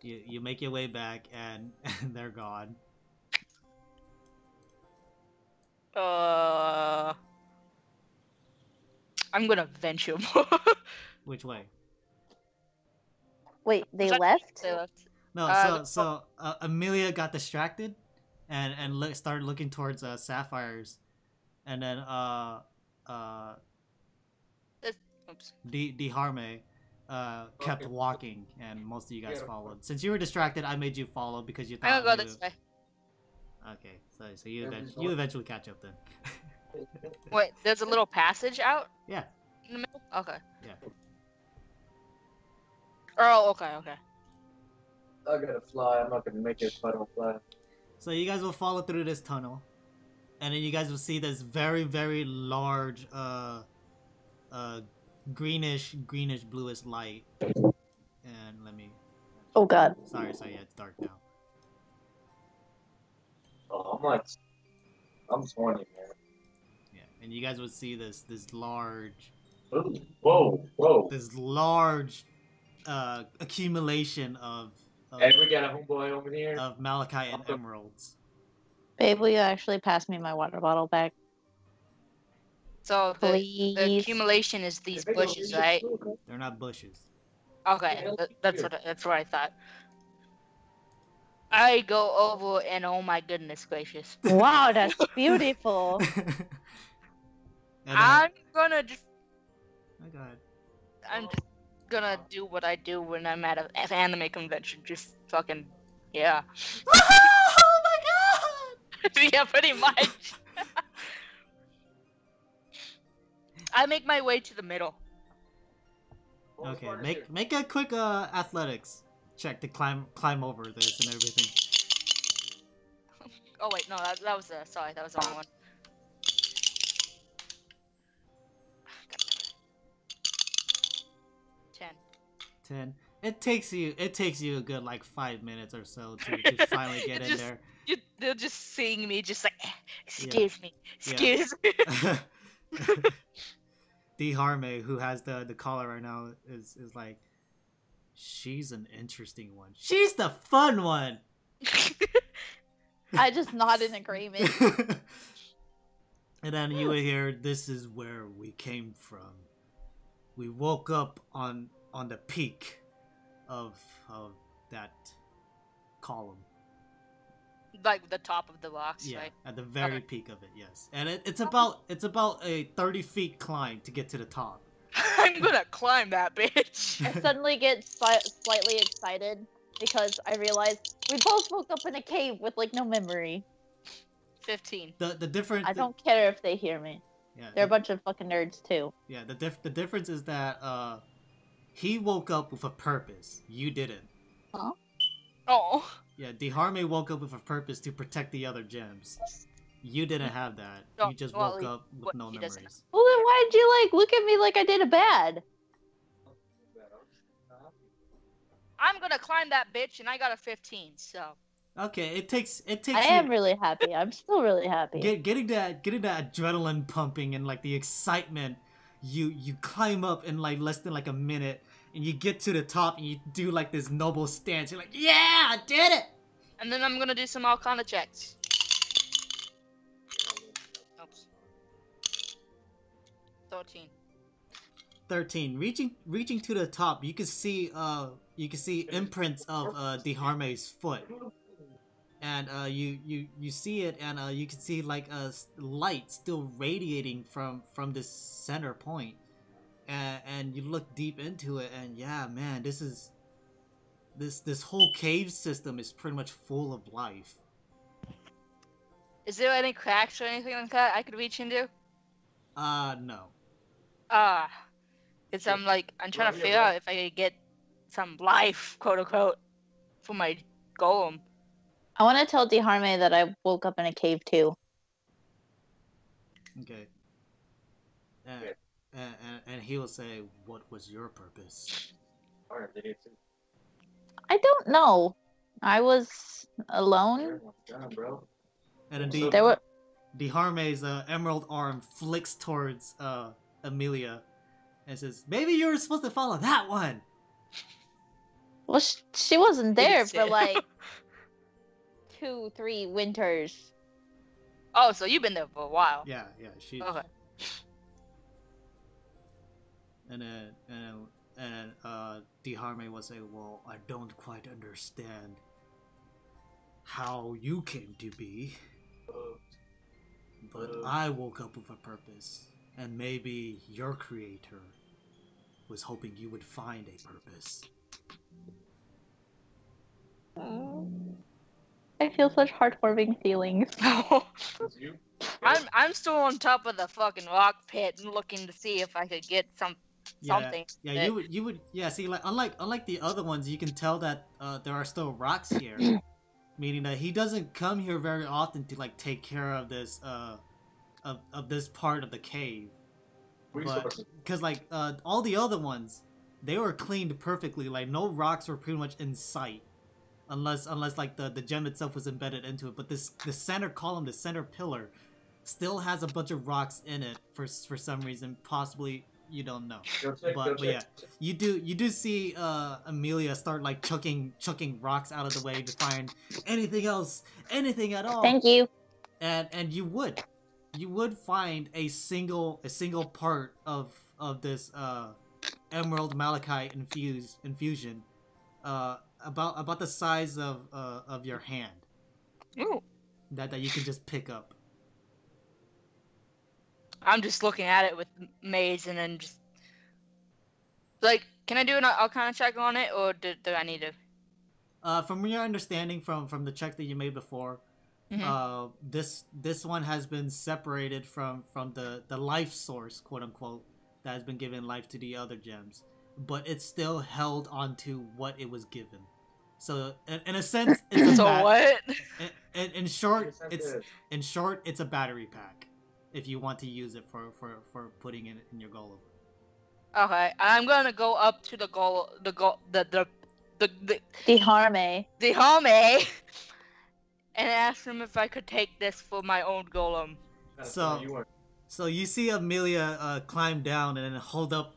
you make your way back and they're gone. I'm gonna venture more. Which way? Wait, they Is that- left? They left. No, Amelia got distracted and started looking towards Sapphire's, and then Oops. Harme kept Okay. walking, and most of you guys Yeah. followed. Since you were distracted, I made you follow because you I'm thought gonna go you... this way. Okay, so you Yeah, you eventually catch up then. Wait, there's a little passage out Yeah. in the middle? Okay. Yeah. Oh, okay. I gotta fly. I'm not gonna make it if I don't fly. So you guys will follow through this tunnel, and then you guys will see this very large greenish bluish light. And let me. Oh god. Sorry, yeah, it's dark now. Oh, I'm horny, man. Yeah, and you guys would see this large Whoa. accumulation of Hey, we got a homeboy over here. malachite and emeralds. Babe, will you actually pass me my water bottle back? So the Please. accumulation is these bushes, right? They're not bushes. Okay, that's what I thought. I go over and oh my goodness gracious. Wow, that's beautiful. And I'm gonna just oh god. I'm just gonna do what I do when I'm at an anime convention. Just fucking yeah. Oh my god! Yeah, pretty much. I make my way to the middle. Okay, make a quick athletics check to climb over this and everything. Oh wait, no, that was sorry, that was the wrong one. 10. 10. It takes you a good like 5 minutes or so to finally get in there. They're just seeing me, just like, excuse me. D. Harme, who has the collar right now, is like, she's an interesting one. She's the fun one. I just nod in agreement. And then you would hear, "This is where we came from. We woke up on the peak of that column." Like the top of the rocks, Yeah, right? at the very Okay. peak of it, yes. And it's about a 30-feet climb to get to the top. I'm gonna climb that bitch. I suddenly get slightly excited because I realize we both woke up in a cave with like no memory. 15. The difference. I don't care if they hear me. Yeah, They're a bunch of fucking nerds too. yeah. The difference is that he woke up with a purpose. You didn't. Oh. Yeah, Deharme woke up with a purpose to protect the other gems. You didn't have that. No, You just well, woke up with no he doesn't. memories. Well then why did you like look at me like I did a bad? I'm gonna climb that bitch, and I got a 15. So. Okay, it takes I you am really happy. I'm still really happy. getting that adrenaline pumping and like the excitement. You climb up in like less than like a minute, and you get to the top and you do like this noble stance. You're like, yeah, I did it. And then I'm gonna do some Arcana checks. Oops. 13. 13. Reaching to the top, you can see imprints of Deharme's foot. And you see it, and you can see like a light still radiating from this center point, and you look deep into it, and yeah, man, this is this whole cave system is pretty much full of life. Is there any cracks or anything like that I could reach into? No. Because I'm trying to figure out if I could get some life, quote unquote, for my golem. I want to tell Deharme that I woke up in a cave too. Okay. And he will say, "What was your purpose?" I don't know. I was alone. And There were. Deharme's emerald arm flicks towards Amelia and says, "Maybe you were supposed to follow that one." Well, she wasn't there for Idiot. like 2-3 winters. Oh, so you've been there for a while. Yeah, she. Okay. And Deharme will say, "Well, I don't quite understand how you came to be, but I woke up with a purpose, and maybe your creator was hoping you would find a purpose." I feel such heartwarming feelings. I'm still on top of the fucking rock pit and looking to see if I could get something. Yeah, you would. Yeah, see, like unlike the other ones, you can tell that there are still rocks here, meaning that he doesn't come here very often to like take care of this of this part of the cave. But because like all the other ones, they were cleaned perfectly. Like no rocks were pretty much in sight, unless like the gem itself was embedded into it. But the center column, the center pillar, still has a bunch of rocks in it for some reason. Possibly you don't know. But yeah, you do see Amelia start like chucking rocks out of the way to find anything at all. Thank you. And you would find a single part of this emerald malachite infusion about the size of your hand. Ooh. That you can just pick up. I'm just looking at it with maze and then just like, can I do an Arcana check on it, or do I need to? From your understanding from the check that you made before, this one has been separated from the life source, quote unquote, that has been given life to the other gems, but it's still held onto what it was given. So in a sense, it's what? In short, it's a battery pack. If you want to use it for putting it in your golem. Okay, I'm gonna go up to the Deharme. Hame and ask him if I could take this for my own golem. So you see Amelia climb down and then hold up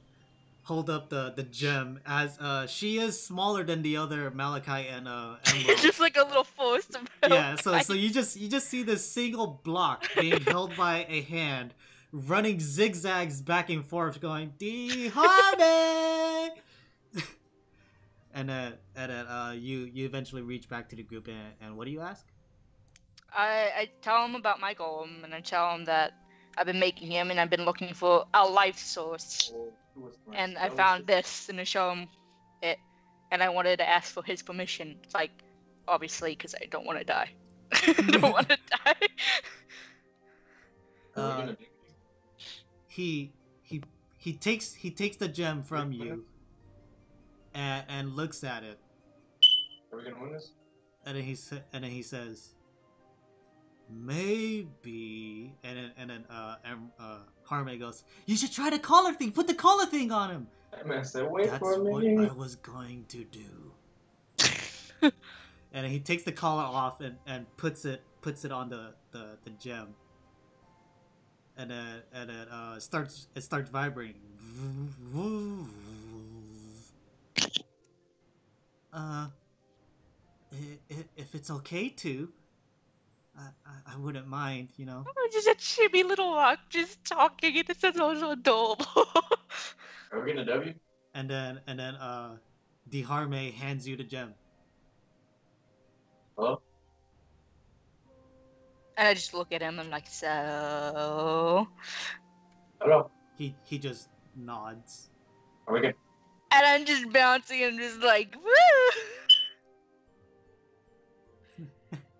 the gem, as she is smaller than the other malachite and emerald. Just like a little force. Yeah, so you just see this single block being held by a hand, running zigzags back and forth, going Deharme. and then you eventually reach back to the group, and what do you ask? I tell him about my golem, and I tell him that I've been making him, and I've been looking for a life source. And I found this, and I show him it, and I wanted to ask for his permission. It's like, obviously, because I don't want to die. I don't want to die. He takes the gem from you, and looks at it. Are we gonna win this? And then he says, "Maybe," and then Harme goes, "You should try the collar thing. Put the collar thing on him." That man said, "Wait That's for a what minute." I was going to do. And he takes the collar off and puts it on the gem. And it starts vibrating. If it's okay to, I wouldn't mind, you know. Oh, just a chibi little rock just talking, and it sounds so adorable. Are we gonna W? And then Deharme hands you the gem. Hello? And I just look at him and I'm like, so. Hello? He just nods. Are we good? And I'm just bouncing and just like, woo!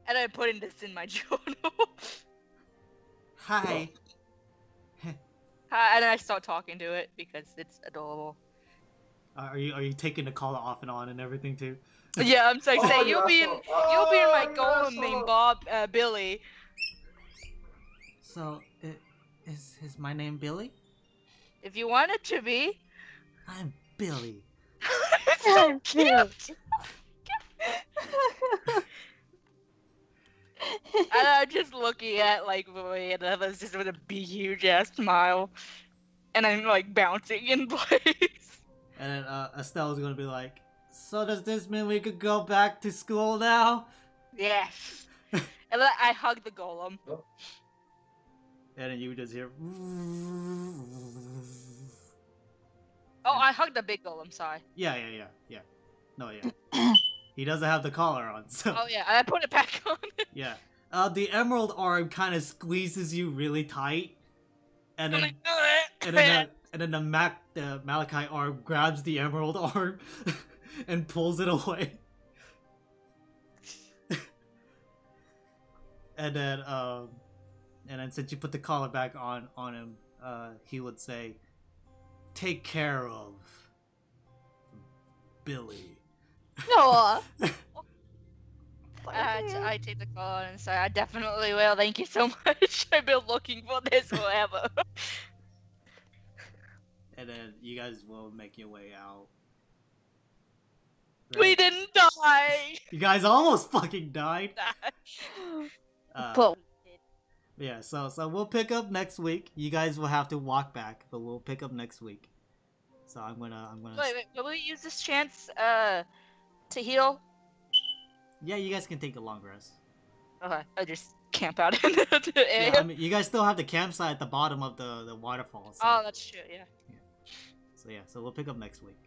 And I'm putting this in my journal. Hi. And I start talking to it because it's adorable. Are you taking the collar off and on and everything too? Yeah, I'm like saying you'll be in my Oh, golem no. named Billy. So, is my name Billy? If you want it to be. I'm Billy. It's so cute. And I'm just looking at like Waiya just with a big huge ass smile, and I'm like bouncing in place. And then Estelle's gonna be like, so does this mean we could go back to school now? Yes. And then I hug the golem. And then you just hear. Oh, I hugged the big golem. Sorry. Yeah. No, yeah. He doesn't have the collar on, so. Oh yeah, I put it back on. Yeah. The emerald arm kind of squeezes you really tight, and then the Malachi arm grabs the emerald arm and pulls it away. and then since you put the collar back on him, he would say, "Take care of Billy." No. I take the call and say, I definitely will. Thank you so much. I've been looking for this forever. And then you guys will make your way out. We didn't die. You guys almost fucking died. But Yeah, so we'll pick up next week. You guys will have to walk back, but we'll pick up next week. So I'm gonna. Wait, will we use this chance to heal? Yeah, you guys can take a long rest. Okay, I just camp out in the area. Yeah, I mean, you guys still have the campsite at the bottom of the waterfall. So. Oh, that's true. Yeah. So we'll pick up next week.